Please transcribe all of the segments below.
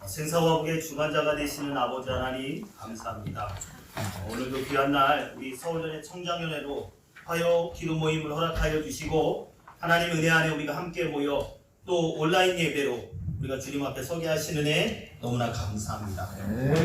생사화복의 주관자가 되시는 아버지 하나님 감사합니다. 오늘도 귀한 날 우리 서울연의 청장연회로 화요 기도 모임을 허락하여 주시고 하나님 은혜 안에 우리가 함께 모여 또 온라인 예배로 우리가 주님 앞에 서게 하시는 애 너무나 감사합니다.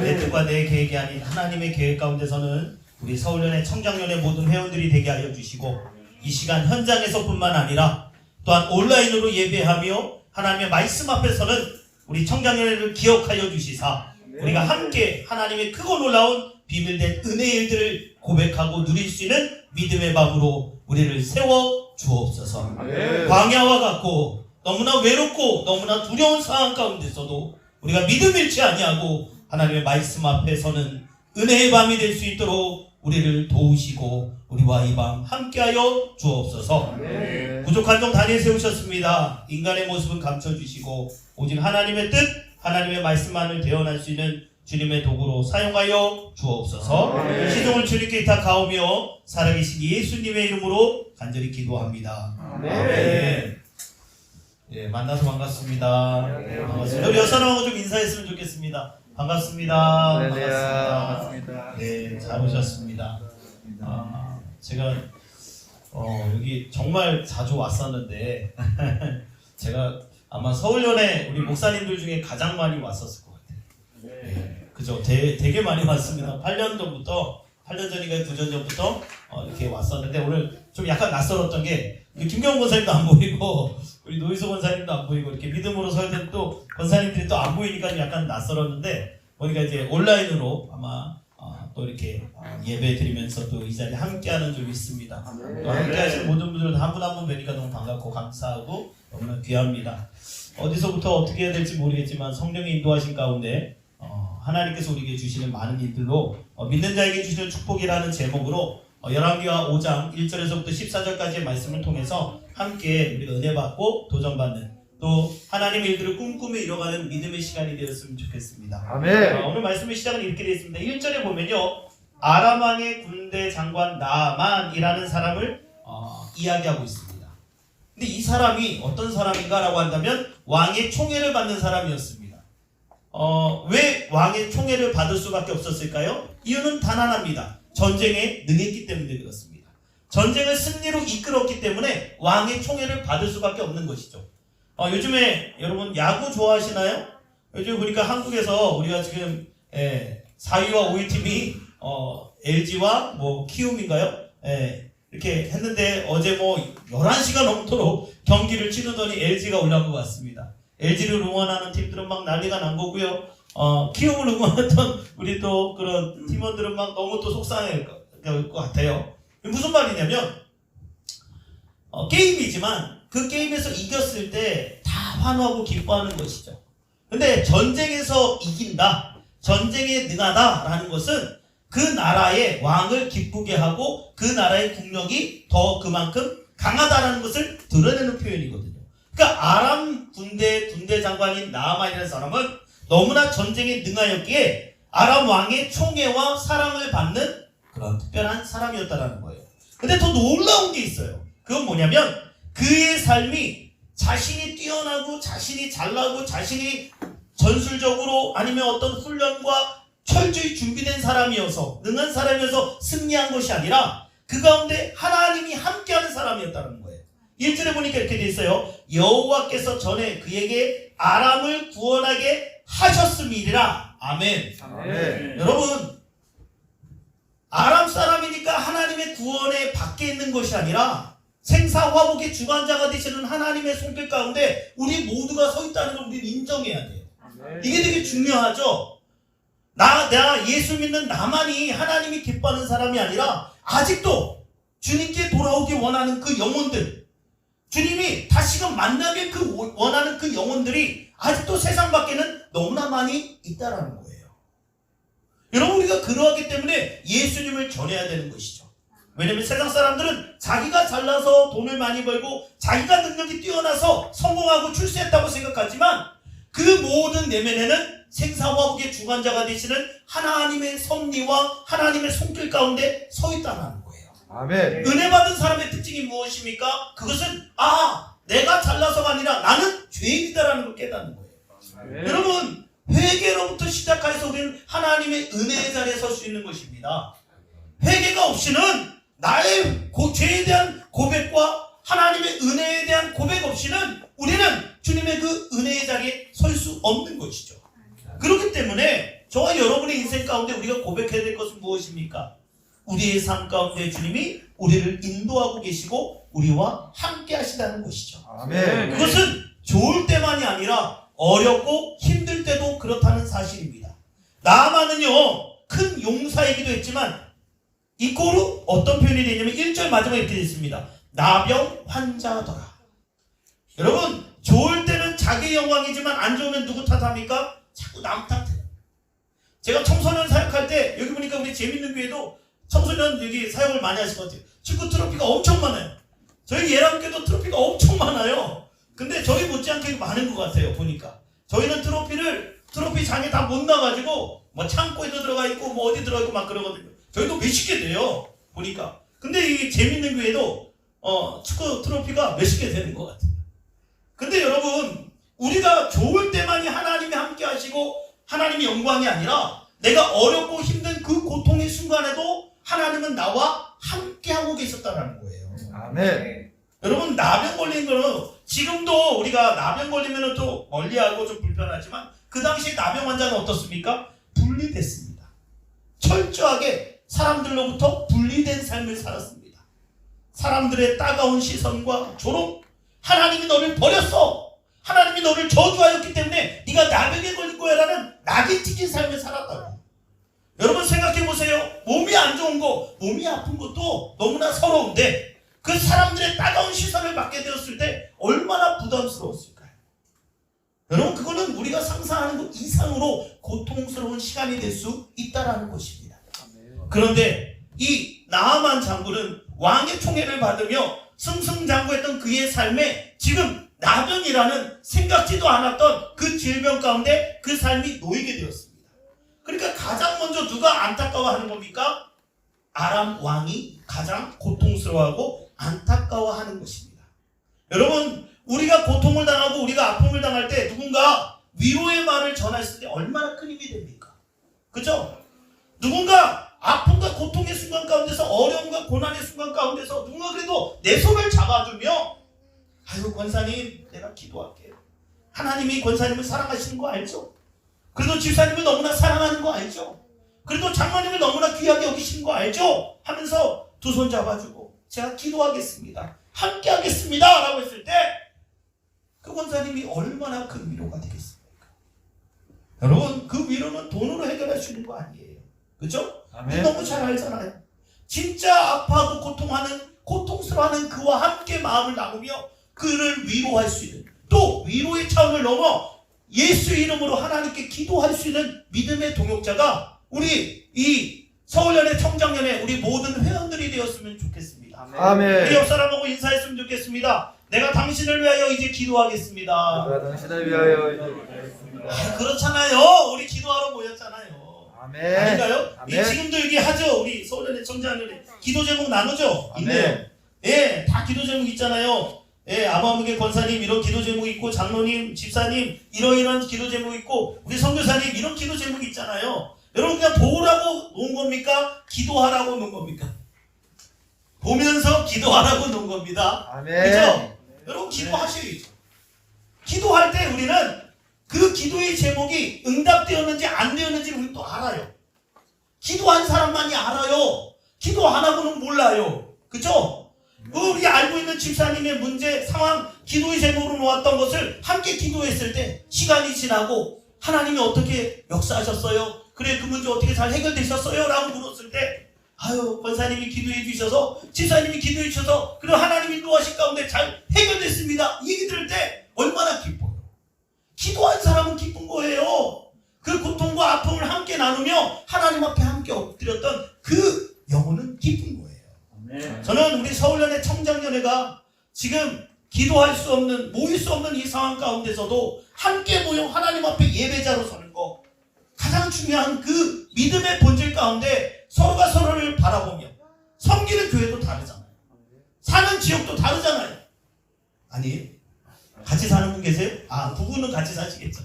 내 뜻과 내 계획이 아닌 하나님의 계획 가운데서는 우리 서울연의 청장연회 모든 회원들이 되게 하여 주시고 이 시간 현장에서뿐만 아니라 또한 온라인으로 예배하며 하나님의 말씀 앞에서는 우리 청장연회를 기억하여 주시사 우리가 함께 하나님의 크고 놀라운 비밀된 은혜의 일들을 고백하고 누릴 수 있는 믿음의 밤으로 우리를 세워 주옵소서. 광야와 같고 너무나 외롭고 너무나 두려운 상황 가운데서도 우리가 믿음 잃지 아니하고 하나님의 말씀 앞에서는 은혜의 밤이 될 수 있도록 우리를 도우시고 우리와 이 밤 함께하여 주옵소서. 부족한 종 단위에 세우셨습니다. 인간의 모습은 감춰주시고 오직 하나님의 뜻, 하나님의 말씀만을 대언할 수 있는 주님의 도구로 사용하여 주옵소서. 시종을 주님께 의탁하오며 살아계신 예수님의 이름으로 간절히 기도합니다. 아멘. 예, 만나서 반갑습니다. 반갑습니다. 우리 여사람하고 좀 인사했으면 좋겠습니다. 반갑습니다. 반갑습니다. 네, 잘 오셨습니다. 제가 여기 정말 자주 왔었는데 제가 아마 서울연에 우리 목사님들 중에 가장 많이 왔었을 것 같아요. 네, 그죠? 되게 많이 왔습니다. 8년 전부터 8년 전인가 9년 전부터 이렇게 왔었는데 오늘 좀 약간 낯설었던 게 김경훈 권사님도 안 보이고 우리 노희소 권사님도 안 보이고 이렇게 믿음으로 서야 또 권사님들이 또 안 보이니까 약간 낯설었는데 보니까 이제 온라인으로 아마 또 이렇게 예배 드리면서 또 이 자리에 함께하는 좀 있습니다. 또 함께하시는 모든 분들 한 분 한 분 뵈니까 너무 반갑고 감사하고 너무나 귀합니다. 어디서부터 어떻게 해야 될지 모르겠지만 성령의 인도하신 가운데 하나님께서 우리에게 주시는 많은 일들로 믿는 자에게 주시는 축복이라는 제목으로 열왕기하 5장 1절에서부터 14절까지의 말씀을 통해서 함께 우리가 은혜 받고 도전받는 또 하나님의 일들을 꿈꾸며 이뤄가는 믿음의 시간이 되었으면 좋겠습니다. 아멘. 오늘 말씀의 시작은 이렇게 되어 있습니다. 1절에 보면요, 아람 왕의 군대 장관 나만이라는 사람을 이야기하고 있습니다. 근데 이 사람이 어떤 사람인가라고 한다면 왕의 총애를 받는 사람이었습니다. 왜 왕의 총애를 받을 수밖에 없었을까요? 이유는 단 하나입니다. 전쟁에 능했기 때문에 그렇습니다. 전쟁을 승리로 이끌었기 때문에 왕의 총애를 받을 수밖에 없는 것이죠. 요즘에 여러분 야구 좋아하시나요? 요즘 보니까 한국에서 우리가 지금 4위와 5위 팀이 LG와 키움인가요? 이렇게 했는데 어제 11시간 넘도록 경기를 치르더니 LG가 올라온 것 같습니다. LG를 응원하는 팀들은 막 난리가 난 거고요. 키움을 응원했던 우리 또 그런 팀원들은 막 너무 또 속상할 것 같아요. 무슨 말이냐면 게임이지만 그 게임에서 이겼을 때 다 환호하고 기뻐하는 것이죠. 근데 전쟁에서 이긴다, 전쟁에 능하다라는 것은 그 나라의 왕을 기쁘게 하고 그 나라의 국력이 더 그만큼 강하다라는 것을 드러내는 표현이거든요. 그러니까 아람 군대 장관인 나아만이라는 사람은 너무나 전쟁에 능하였기에 아람 왕의 총애와 사랑을 받는 그런 특별한 사람이었다라는 거예요. 근데 더 놀라운 게 있어요. 그건 뭐냐면 그의 삶이 자신이 뛰어나고 자신이 잘나고 자신이 전술적으로 아니면 어떤 훈련과 철저히 준비된 사람이어서 능한 사람이어서 승리한 것이 아니라 그 가운데 하나님이 함께하는 사람이었다는 거예요. 1절에 보니까 이렇게 돼 있어요. 여호와께서 전에 그에게 아람을 구원하게 하셨음이니라. 아멘. 아멘. 여러분, 아람 사람이니까 하나님의 구원에 밖에 있는 것이 아니라 생사화복의 주관자가 되시는 하나님의 손길 가운데 우리 모두가 서 있다는 걸 우리는 인정해야 돼요. 이게 되게 중요하죠. 나 예수 믿는 나만이 하나님이 기뻐하는 사람이 아니라 아직도 주님께 돌아오기 원하는 그 영혼들, 주님이 다시금 만나길 원하는 그 영혼들이 아직도 세상 밖에는 너무나 많이 있다라는 거예요. 여러분, 우리가 그러하기 때문에 예수님을 전해야 되는 것이죠. 왜냐면 세상 사람들은 자기가 잘나서 돈을 많이 벌고 자기가 능력이 뛰어나서 성공하고 출세했다고 생각하지만 그 모든 내면에는 생사화복의 주관자가 되시는 하나님의 섭리와 하나님의 손길 가운데 서 있다는 거예요. 아멘. 은혜 받은 사람의 특징이 무엇입니까? 그것은 내가 잘나서가 아니라 나는 죄인이다라는 걸 깨닫는 거예요. 아멘. 여러분, 회개 허락하여서 우리는 하나님의 은혜의 자리에 설 수 있는 것입니다. 회개가 없이는 나의 죄에 대한 고백과 하나님의 은혜에 대한 고백 없이는 우리는 주님의 그 은혜의 자리에 설 수 없는 것이죠. 그렇기 때문에 저와 여러분의 인생 가운데 우리가 고백해야 될 것은 무엇입니까? 우리의 삶 가운데 주님이 우리를 인도하고 계시고 우리와 함께 하시다는 것이죠. 아멘. 그것은 좋을 때만이 아니라 어렵고 힘들 때도 그렇다는 사실입니다. 나아만은요 큰 용사이기도 했지만 이꼬르 어떤 표현이 되냐면 1절 마지막에 이렇게 되어 있습니다. 나병 환자더라. 여러분 좋을 때는 자기 영광이지만 안 좋으면 누구 탓합니까? 자꾸 남 탓해요. 제가 청소년 사역할 때 여기 보니까 우리 재밌는 교회도 청소년 여기 사역을 많이 하실 것 같아요. 축구 트로피가 엄청 많아요. 저희 예람교도 트로피가 엄청 많아요. 근데 저희 못지않게 많은 것 같아요. 보니까 저희는 트로피 장에 다 못 나가지고 뭐 창고에도 들어가 있고 뭐 어디 들어가 있고 막 그러거든요. 저희도 몇십 개 돼요. 보니까. 근데 이 재밌는 교회도 축구 트로피가 몇십 개 되는 것 같아요. 근데 여러분 우리가 좋을 때만이 하나님이 함께 하시고 하나님의 영광이 아니라 내가 어렵고 힘든 그 고통의 순간에도 하나님은 나와 함께 하고 계셨다는 거예요. 아멘. 여러분 나병 걸린 거는 지금도 우리가 나병 걸리면 또 멀리하고 좀 불편하지만 그 당시 나병 환자는 어떻습니까? 분리됐습니다. 철저하게 사람들로부터 분리된 삶을 살았습니다. 사람들의 따가운 시선과 조롱, 하나님이 너를 버렸어, 하나님이 너를 저주하였기 때문에 네가 나병에 걸린 거야 라는 낙인 찍힌 삶을 살았다고. 여러분 생각해보세요. 몸이 안 좋은 거, 몸이 아픈 것도 너무나 서러운데 그 사람들의 따가운 시선을 받게 되었을 때 얼마나 부담스러웠을까요? 여러분 그거는 우리가 상상하는 것 이상으로 고통스러운 시간이 될 수 있다는 것입니다. 그런데 이 나아만 장군은 왕의 총애를 받으며 승승장구했던 그의 삶에 지금 나병이라는 생각지도 않았던 그 질병 가운데 그 삶이 놓이게 되었습니다. 그러니까 가장 먼저 누가 안타까워하는 겁니까? 아람 왕이 가장 고통스러워하고 안타까워하는 것입니다. 여러분 우리가 고통을 당하고 우리가 아픔을 당할 때 누군가 위로의 말을 전했을 때 얼마나 큰 힘이 됩니까? 그죠? 누군가 아픔과 고통의 순간 가운데서 어려움과 고난의 순간 가운데서 누군가 그래도 내 손을 잡아주며 아유 권사님 내가 기도할게요. 하나님이 권사님을 사랑하시는 거 알죠? 그래도 집사님을 너무나 사랑하는 거 알죠? 그래도 장로님을 너무나 귀하게 여기시는 거 알죠? 하면서 두 손 잡아주고 제가 기도하겠습니다. 함께 하겠습니다. 라고 했을 때 그 권사님이 얼마나 큰 위로가 되겠습니까? 여러분 그 위로는 돈으로 해결할 수 있는 거 아니에요. 그죠? 아멘. 너무 잘 알잖아요. 진짜 아파하고 고통스러워하는 그와 함께 마음을 나누며 그를 위로할 수 있는 또 위로의 차원을 넘어 예수의 이름으로 하나님께 기도할 수 있는 믿음의 동역자가 우리 이 서울연회 청장연회 우리 모든 회원들이 되었으면 좋겠습니다. 아멘. 우리 옆 사람하고 인사했으면 좋겠습니다. 내가 당신을 위하여 이제 기도하겠습니다. 내가 당신을 위하여 기도하겠습니다. 그렇잖아요. 우리 기도하러 모였잖아요. 아멘. 아닌가요? 아멘. 지금도 여기 하죠. 우리 서울연회 청장연회 기도 제목 나누죠. 아멘. 있네요. 예, 다 기도 제목 있잖아요. 예, 아바무게 권사님 이런 기도 제목 있고 장로님, 집사님 이런 기도 제목 있고 우리 선교사님 이런 기도 제목 있잖아요. 여러분 그냥 보라고 놓은 겁니까? 기도하라고 놓은 겁니까? 보면서 기도하라고 놓은 겁니다. 아멘. 그죠? 여러분 기도하셔야죠. 기도할 때 우리는 그 기도의 제목이 응답되었는지 안 되었는지 우리 또 알아요. 기도한 사람만이 알아요. 기도 안 하고는 몰라요. 그죠? 우리 알고 있는 집사님의 문제, 상황, 기도의 제목으로 놓았던 것을 함께 기도했을 때 시간이 지나고 하나님이 어떻게 역사하셨어요? 그래 그 문제 어떻게 잘 해결되셨어요? 라고 물었을 때 아유 권사님이 기도해 주셔서 집사님이 기도해 주셔서 그리고 하나님이 인도하신 가운데 잘 해결됐습니다. 이 얘기 들을 때 얼마나 기뻐요. 기도한 사람은 기쁜 거예요. 그 고통과 아픔을 함께 나누며 하나님 앞에 함께 엎드렸던 그 영혼은 기쁜 거예요. 아멘. 저는 우리 서울연회 청장연회가 지금 기도할 수 없는 모일 수 없는 이 상황 가운데서도 함께 모여 하나님 앞에 예배자로 서는 거 가장 중요한 그 믿음의 본질 가운데 서로가 서로를 바라보며 섬기는 교회도 다르잖아요. 사는 지역도 다르잖아요. 아니 같이 사는 분 계세요? 아 부부는 같이 사시겠죠.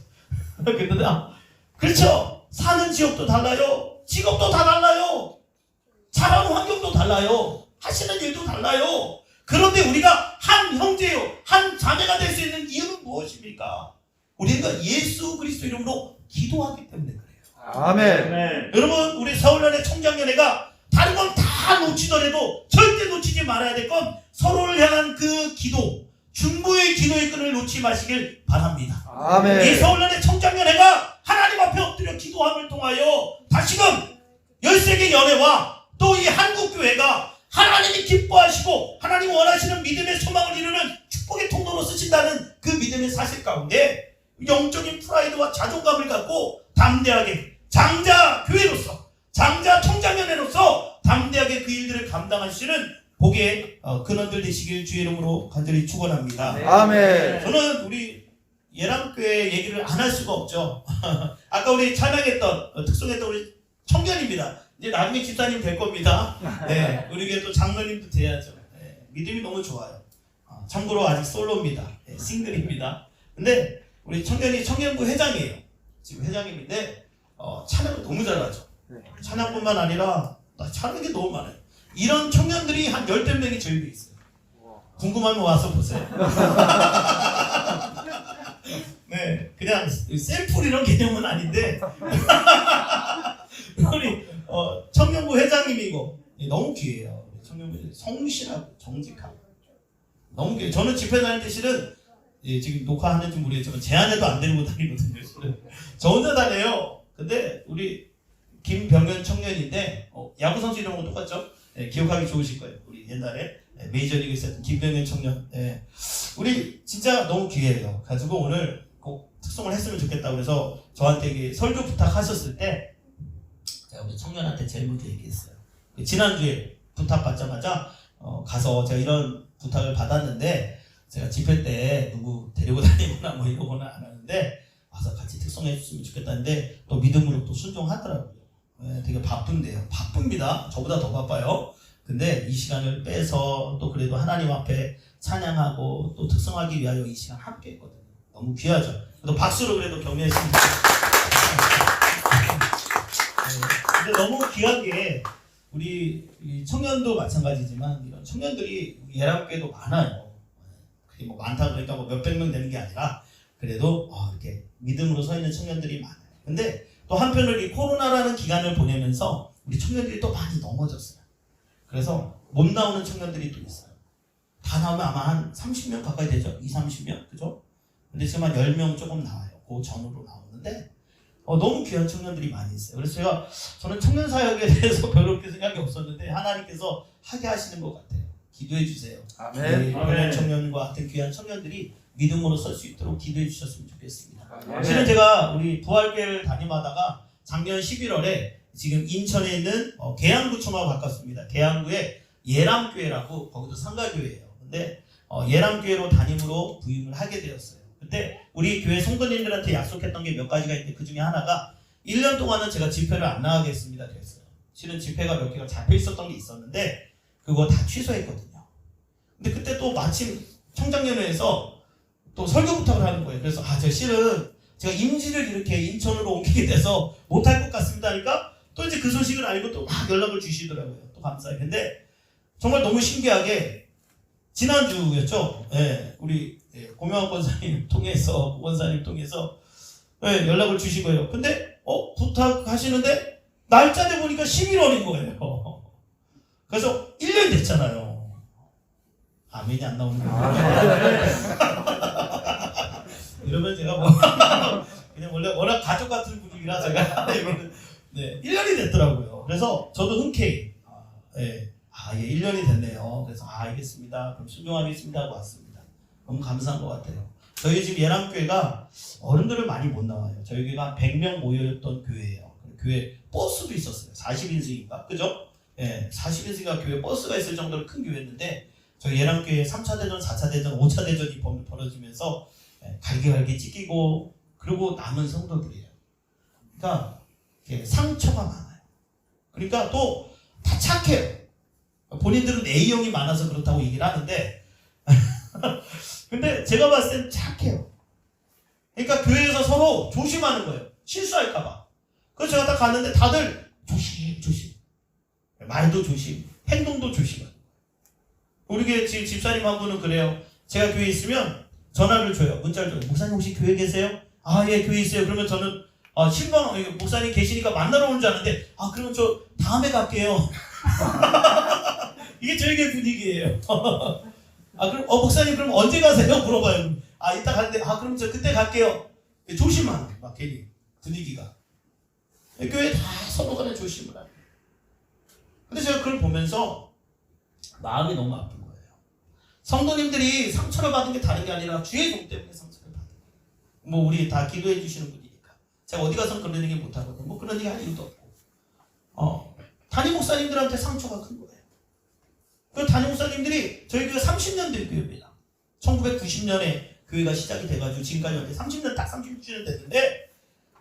그렇죠. 사는 지역도 달라요. 직업도 다 달라요. 자라는 환경도 달라요. 하시는 일도 달라요. 그런데 우리가 한 형제요, 한 자매가 될 수 있는 이유는 무엇입니까? 우리가 예수 그리스도 이름으로 기도하기 때문에 그래요. 아멘. 여러분, 우리 서울연의 청장연회가 다른 건 다 놓치더라도 절대 놓치지 말아야 될 건 서로를 향한 그 기도, 중보의 기도의 끈을 놓지 마시길 바랍니다. 아멘. 이 서울연의 청장연회가 하나님 앞에 엎드려 기도함을 통하여 다시금 13개 연회와 또 이 한국교회가 하나님이 기뻐하시고 하나님 원하시는 믿음의 소망을 이루는 축복의 통로로 쓰신다는 그 믿음의 사실 가운데 영적인 프라이드와 자존감을 갖고 담대하게 장자 교회로서, 장자 청장연회로서 담대하게 그 일들을 감당하시는 복의 근원들 되시길 주의 이름으로 간절히 축원합니다. 아멘. 저는 우리 예람교회 얘기를 안 할 수가 없죠. 아까 우리 찬양했던 특송했던 우리 청년입니다. 이제 나중에 집사님 될 겁니다. 네, 우리 교회 또 장로님도 돼야죠. 네, 믿음이 너무 좋아요. 참고로 아직 솔로입니다. 네, 싱글입니다. 근데 우리 청년이 청년부 회장이에요. 지금 회장님인데 찬양을 너무 잘하죠. 찬양뿐만 아니라 잘하는 게 너무 많아요. 이런 청년들이 한 10명이 저희 교회에 있어요. 궁금하면 와서 보세요. 네, 그냥 샘플 이런 개념은 아닌데 우리 청년부 회장님이고 너무 귀해요. 청년부 성실하고 정직하고 너무 귀해요. 저는 집회 다닐 때 실은 지금 녹화하는지 모르겠지만 제 안에도 안 데리고 다니거든요. 실은 저 혼자 다녀요. 근데 우리 김병현 청년인데 야구 선수 이름하고 똑같죠? 네, 기억하기 좋으실 거예요. 우리 옛날에 메이저리그에 있었던 김병현 청년. 네. 우리 진짜 너무 귀해요. 가지고 오늘 꼭 특송을 했으면 좋겠다 그래서 저한테 이게 설교 부탁하셨을 때 제가 우리 청년한테 제일 먼저 얘기했어요. 지난주에 부탁받자마자 가서 제가 이런 부탁을 받았는데 제가 집회 때 누구 데리고 다니거나 뭐 이러거나 안 하는데 와서 같이 특송해 줬으면 좋겠다는데 또 믿음으로 또 순종하더라고요. 네, 되게 바쁜데요. 바쁩니다. 저보다 더 바빠요. 근데 이 시간을 빼서 또 그래도 하나님 앞에 찬양하고 또 특성하기 위하여 이 시간 함께 했거든요. 너무 귀하죠. 그래도 박수로 그래도 격려했으면 좋겠어요. 근데 너무 귀하게 우리 청년도 마찬가지지만 이런 청년들이 예람교회도 많아요. 그게 뭐 많다 그러니까 뭐 몇백 명 되는 게 아니라 그래도 이렇게 믿음으로 서 있는 청년들이 많아요. 근데 또 한편으로 이 코로나라는 기간을 보내면서 우리 청년들이 또 많이 넘어졌어요. 그래서 못 나오는 청년들이 또 있어요. 다 나오면 아마 한 30명 가까이 되죠? 20-30명? 그죠? 근데 지금 한 10명 조금 나와요. 그 전후로 나오는데 너무 귀한 청년들이 많이 있어요. 그래서 저는 청년 사역에 대해서 별로 그렇게 생각이 없었는데 하나님께서 하게 하시는 것 같아요. 기도해 주세요. 아멘. 청년 청년과 같은 귀한 청년들이 믿음으로 설 수 있도록 기도해 주셨으면 좋겠습니다. 아멘. 실은 제가 우리 부활교회를 다ним하다가 작년 11월에 지금 인천에 있는 계양구청하고 가깝습니다. 계양구에 예람교회라고 거기도 상가교회예요. 근데 예람교회로 담임으로 부임을 하게 되었어요. 그때 우리 교회 성도님들한테 약속했던 게 몇 가지가 있는데 그 중에 하나가 1년 동안은 제가 집회를 안 나가겠습니다 그랬어요. 실은 집회가 몇 개가 잡혀 있었던 게 있었는데 그거 다 취소했거든요. 근데 그때 또 마침 청장연회에서 또 설교 부탁을 하는 거예요. 그래서 저 실은 제가 임지를 이렇게 인천으로 옮기게 돼서 못할 것 같습니다 하니까 또 이제 그 소식을 알고 또 막 연락을 주시더라고요. 또 감사해요. 근데 정말 너무 신기하게 지난주였죠. 예, 우리 고명환 권사님 통해서 연락을 주신 거예요. 근데 부탁하시는데 날짜 보니까 11월인 거예요. 그래서 1년 됐잖아요. 아멘이 안 나오는 거예요. 이러면 제가 뭐 그냥 원래 워낙 가족 같은 분위기라 제가 네, 1년이 됐더라고요. 그래서 저도 흔쾌히 1년이 됐네요. 그래서 알겠습니다. 그럼 순종하겠습니다 하고 왔습니다. 너무 감사한 것 같아요. 저희 집 예람교회가 어른들을 많이 못 나와요. 저희 교회가 100명 모였던 교회예요. 교회 버스도 있었어요. 40인승인가? 그죠? 예, 40인승인가 교회 버스가 있을 정도로 큰 교회였는데 저희 예람교회 3차 대전, 4차 대전, 5차 대전이 벌어지면서 갈기갈기 찢기고 그리고 남은 성도들이에요. 그러니까 상처가 많아요. 그러니까 또 다 착해요. 본인들은 A형이 많아서 그렇다고 얘기를 하는데 근데 제가 봤을 땐 착해요. 그러니까 교회에서 서로 조심하는 거예요. 실수할까봐. 그래서 제가 딱 갔는데 다들 조심. 말도 조심, 행동도 조심. 우리 교회 집사님 한 분은 그래요. 제가 교회에 있으면 전화를 줘요. 문자를 줘요. 목사님 혹시 교회 계세요? 아, 예, 교회 있어요. 그러면 저는 신방 목사님 계시니까 만나러 오는 줄 아는데 그러면 저 다음에 갈게요. 이게 저희 교회 분위기예요. 그럼 목사님 그럼 언제 가세요? 물어봐요. 이따 가는데 그럼 저 그때 갈게요. 조심하는 게 막 괜히 분위기가. 교회 다 서로 간에 조심을 하고. 근데 제가 그걸 보면서 마음이 너무 아픈 거예요. 성도님들이 상처를 받은 게 다른 게 아니라 주의 종 때문에 상처를 받은 거예요. 우리 다 기도해 주시는 분이니까. 제가 어디 가서 그런 얘기 못 하거든요. 그런 얘기 할 이유도 없고. 담임 목사님들한테 상처가 큰 거예요. 그 담임 목사님들이 저희 교회 30년 된 교회입니다. 1990년에 교회가 시작이 돼가지고 지금까지 왔는데 30년 딱 30주년 됐는데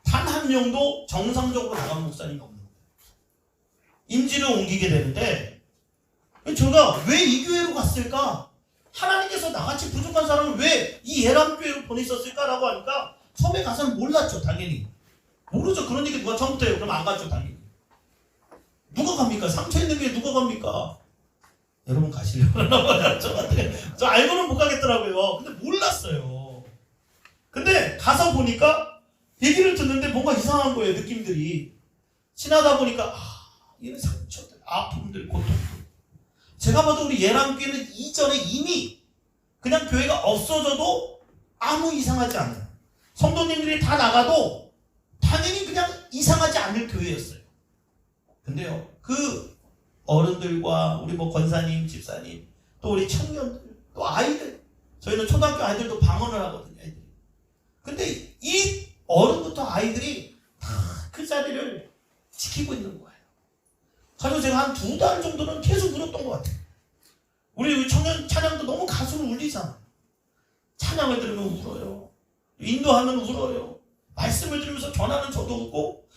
단 한 명도 정상적으로 나간 목사님이 없는 거예요. 임지를 옮기게 되는데 제가 왜 이 교회로 갔을까? 하나님께서 나같이 부족한 사람을 왜 이 예람교회로 보내셨을까라고 하니까 처음에 가서는 몰랐죠. 당연히 모르죠. 그런 얘기 누가 처음부터 해요? 그럼 안 갔죠. 당연히. 누가 갑니까? 상처 있는 교회 누가 갑니까? 여러분 가시려고 그러나 저 알고는 못 가겠더라고요. 근데 몰랐어요. 근데 가서 보니까 얘기를 듣는데 뭔가 이상한 거예요. 느낌들이. 지나다 보니까 이런 상처들, 아픔들, 고통들. 제가 봐도 우리 예람교회는 이전에 이미 그냥 교회가 없어져도 아무 이상하지 않아요. 성도님들이 다 나가도 당연히 그냥 이상하지 않을 교회였어요. 근데요, 그 어른들과 우리 권사님, 집사님, 또 우리 청년들, 또 아이들, 저희는 초등학교 아이들도 방언을 하거든요. 애들이. 근데 이 어른부터 아이들이 다 그 자리를 지키고 있는 거예요. 그래서 제가 한 2달 정도는 계속 울었던 것 같아요. 우리 청년 찬양도 너무 가슴을 울리잖아. 찬양을 들으면 울어요. 인도하면 울어요. 말씀을 들으면서 전하는 저도 울고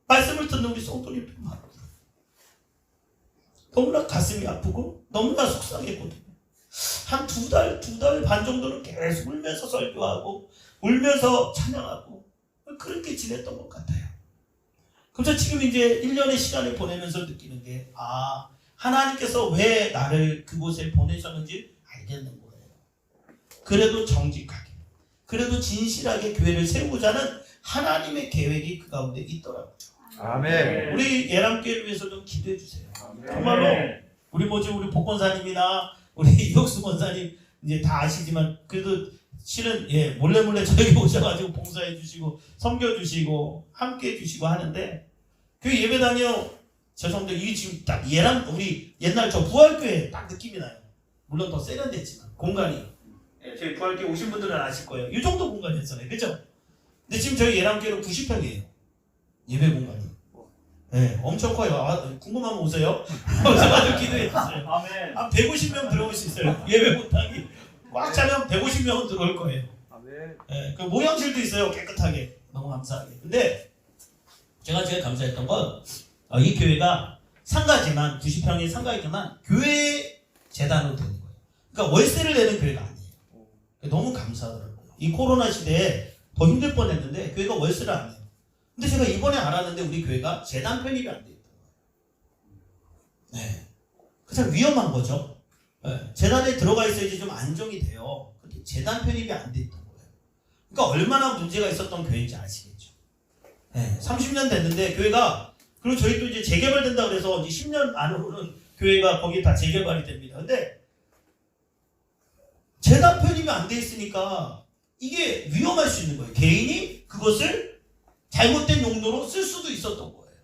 말씀을 듣는 우리 성도님도 막 울어요. 너무나 가슴이 아프고 너무나 속상했거든요. 한 2달 반 정도는 계속 울면서 설교하고 울면서 찬양하고 그렇게 지냈던 것 같아요. 그래서 지금 이제 1년의 시간을 보내면서 느끼는 게 하나님께서 왜 나를 그곳에 보내셨는지 알겠는 거예요. 그래도 정직하게, 그래도 진실하게 교회를 세우자는 하나님의 계획이 그 가운데 있더라고요. 아멘. 우리 예람교회를 위해서 좀 기도해 주세요. 정말로 우리 우리 복권사님이나 우리 이덕수 권사님 이제 다 아시지만 그래도 실은 몰래 저에게 오셔가지고 봉사해 주시고 섬겨 주시고 함께 해 주시고 하는데 교회 예배당이요. 죄송합니다. 이게 지금 딱 우리 옛날 저 부활교회 딱 느낌이 나요. 물론 더 세련됐지만 공간이 저희 부활교회 오신 분들은 아실 거예요. 이 정도 공간이었잖아요. 그죠? 근데 지금 저희 예람교회는 90평이에요. 예배 공간이. 엄청 커요. 궁금하면 오세요. 오셔가지고 기도해 주세요. 아멘. 한 150명 들어올 수 있어요. 예배 못하기. 꽉 차면 150명은 들어올 거예요. 아멘. 그 모양실도 있어요. 깨끗하게. 너무 감사하게. 근데 제가 제일 감사했던 건 이 교회가 상가지만 90평의 상가이지만 교회 재단으로 되는 거예요. 그러니까 월세를 내는 교회가 아니에요. 너무 감사하더라고요. 이 코로나 시대에 더 힘들 뻔했는데 교회가 월세를 안 해요. 근데 제가 이번에 알았는데 우리 교회가 재단 편입이 안 돼 있더라고요. 그 참 위험한 거죠. 재단에 들어가 있어야지 좀 안정이 돼요. 근데 재단 편입이 안 돼 있던 거예요. 그러니까 얼마나 문제가 있었던 교회인지 아시겠죠. 30년 됐는데 교회가 그리고 저희 또 이제 재개발된다 그래서 이제 10년 안으로는 교회가 거기 다 재개발이 됩니다. 근데 재단 편입이 안 돼 있으니까 이게 위험할 수 있는 거예요. 개인이 그것을 잘못된 용도로 쓸 수도 있었던 거예요.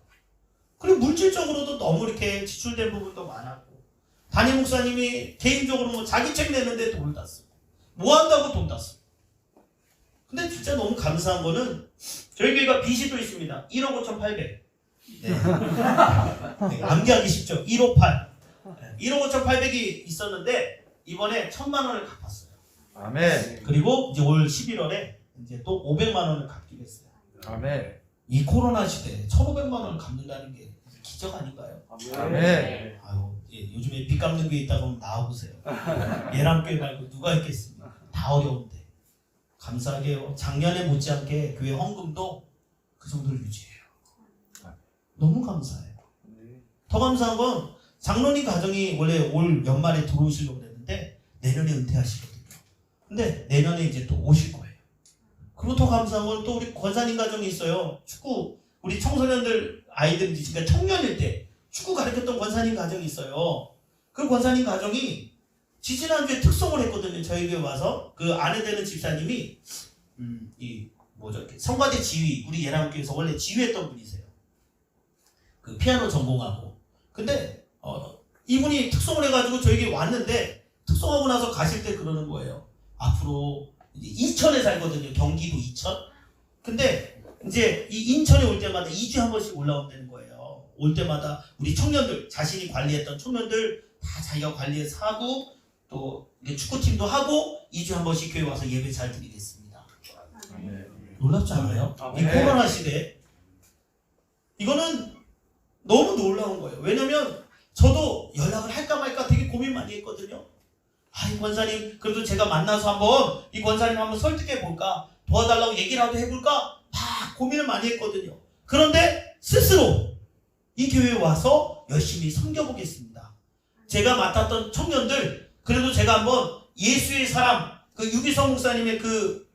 그리고 물질적으로도 너무 이렇게 지출된 부분도 많았고 담임 목사님이 개인적으로 자기 책 내는데 돈을 다 쓰고 뭐 한다고 돈 다 쓰고. 근데 진짜 너무 감사한 거는 저희 교회가 빚이 또 있습니다. 1억 5,800. 암기하기 쉽죠. 158. 1억 5,800이 있었는데 이번에 1,000만 원을 갚았어요. 아멘. 그리고 이제 올 11월에 이제 또 500만 원을 갚기로 했어요. 아멘. 이 코로나 시대에 1,500만 원을 갚는다는 게 기적 아닌가요? 아멘. 요즘에 빚 갚는 게 있다고 하면 나와보세요. 예람교회 말고 누가 있겠습니까? 다 어려운데. 감사하게요. 작년에 못지않게 교회 헌금도 그 정도를 유지해요. 너무 감사해요. 더 감사한 건 장로님 가정이 원래 올 연말에 들어오시려고 그랬는데 내년에 은퇴하시거든요. 근데 내년에 이제 또 오실 거예요. 그리고 더 감사한 건 또 우리 권사님 가정이 있어요. 축구 우리 청소년들 아이들이 그러니까 청년일 때 축구 가르쳤던 권사님 가정이 있어요. 그 권사님 가정이 지지난주에 특송을 했거든요. 저희 교회 와서 그 아내 되는 집사님이 성가대 지휘 우리 예랑교회에서 원래 지휘했던 분이세요. 그 피아노 전공하고 근데 이분이 특송을 해가지고 저에게 왔는데 특송하고 나서 가실 때 그러는 거예요. 앞으로 이제 인천에 살거든요. 경기도 인천. 근데 이제 이 인천에 올 때마다 2주에 한 번씩 올라온다는 거예요. 올 때마다 우리 청년들 자신이 관리했던 청년들 다 자기가 관리해서 하고 또 이렇게 축구팀도 하고 2주에 한 번씩 교회 와서 예배 잘 드리겠습니다. 놀랍지 않아요? 이 코로나 시대에 이거는 너무 놀라운 거예요. 왜냐면 저도 연락을 할까 말까 되게 고민 많이 했거든요. 이 권사님 그래도 제가 만나서 한번 이 권사님 한번 설득해 볼까 도와달라고 얘기라도 해볼까 막 고민을 많이 했거든요. 그런데 스스로 이 교회에 와서 열심히 섬겨보겠습니다. 제가 맡았던 청년들 그래도 제가 한번 예수의 사람 그 유기성 목사님의 그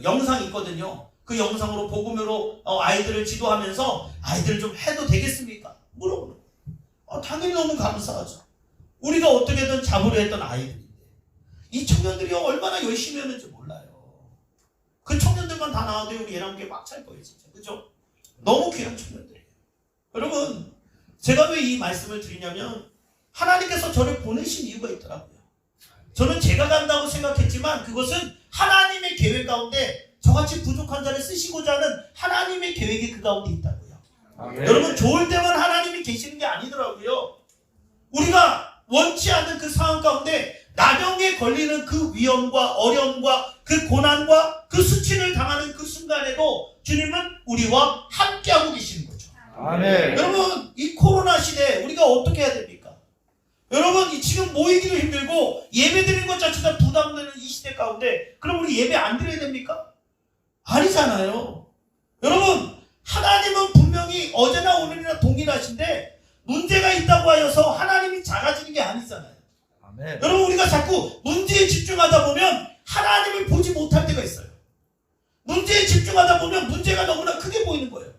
영상 있거든요. 그 영상으로 복음으로 아이들을 지도하면서 아이들 좀 해도 되겠습니까? 물어보는 거예요. 당연히 너무 감사하죠. 우리가 어떻게든 잡으려 했던 아이들인데 이 청년들이 얼마나 열심히 하는지 몰라요. 그 청년들만 다 나와도 우리 예랑교회 막 찰 거예요. 진짜. 그죠? 너무 귀한 청년들이에요. 여러분 제가 왜 이 말씀을 드리냐면 하나님께서 저를 보내신 이유가 있더라고요. 저는 제가 간다고 생각했지만 그것은 하나님의 계획 가운데 저같이 부족한 자를 쓰시고자 하는 하나님의 계획이 그 가운데 있다고요. 여러분 좋을 때만 하나님이 계시는 게 아니더라고요. 우리가 원치 않는 그 상황 가운데 나병에 걸리는 그 위험과 어려움과 그 고난과 그 수치를 당하는 그 순간에도 주님은 우리와 함께하고 계시는 거죠. 아멘. 여러분 이 코로나 시대에 우리가 어떻게 해야 됩니까? 여러분 지금 모이기도 힘들고 예배 드리는 것 자체가 부담되는 이 시대 가운데 그럼 우리 예배 안 드려야 됩니까? 아니잖아요. 여러분 하나님은 분명히 어제나 오늘이나 동일하신데 문제가 있다고 하여서 하나님이 작아지는 게 아니잖아요. 아멘. 여러분 우리가 자꾸 문제에 집중하다 보면 하나님을 보지 못할 때가 있어요. 문제에 집중하다 보면 문제가 너무나 크게 보이는 거예요.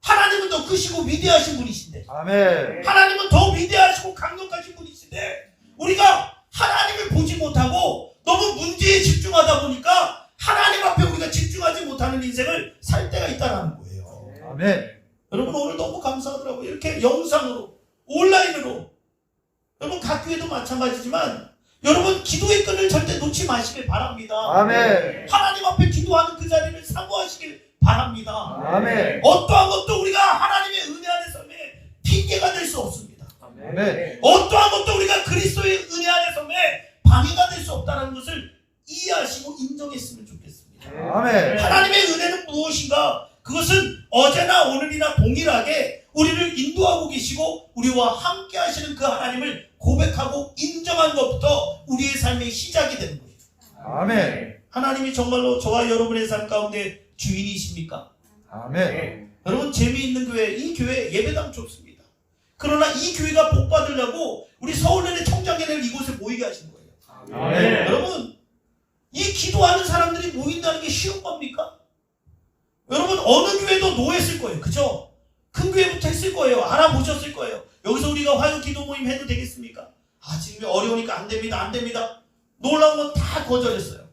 하나님은 더 크시고 위대하신 분이신데 아멘. 하나님은 더 위대하시고 강력하신 분이신데 우리가 하나님을 보지 못하고 너무 문제에 집중하다 보니까 하나님 앞에 우리가 집중하지 못하는 인생을 살 때가 있다는 거예요. 아멘. 여러분 오늘 너무 감사하더라고요. 이렇게 영상으로 온라인으로 여러분 각 교회도 마찬가지지만 여러분 기도의 끈을 절대 놓지 마시길 바랍니다. 아멘. 하나님 앞에 기도하는 그 자리를 사모하시길 바랍니다. 아멘. 어떠한 것도 우리가 하나님의 은혜 안의 삶에 핑계가 될 수 없습니다. 아멘. 어떠한 것도 우리가 그리스도의 은혜 안의 삶에 방해가 될 수 없다는 것을 이해하시고 인정했으면 좋겠습니다. 아멘. 하나님의 은혜는 무엇인가? 그것은 어제나 오늘이나 동일하게 우리를 인도하고 계시고 우리와 함께 하시는 그 하나님을 고백하고 인정하는 것부터 우리의 삶의 시작이 되는 거예요. 아멘. 하나님이 정말로 저와 여러분의 삶 가운데 주인이십니까? 아멘. 여러분 재미있는 교회, 이 교회 예배당 좋습니다. 그러나 이 교회가 복 받으려고 우리 서울연의 청장회를 이곳에 모이게 하신 거예요. 아멘. 여러분 이 기도하는 사람들이 모인다는 게 쉬운 겁니까? 여러분 어느 교회도 노했을 거예요. 그죠? 큰 교회부터 했을 거예요. 알아보셨을 거예요. 여기서 우리가 화요 기도 모임 해도 되겠습니까? 지금 어려우니까 안 됩니다. 놀라운 건 다 거절했어요.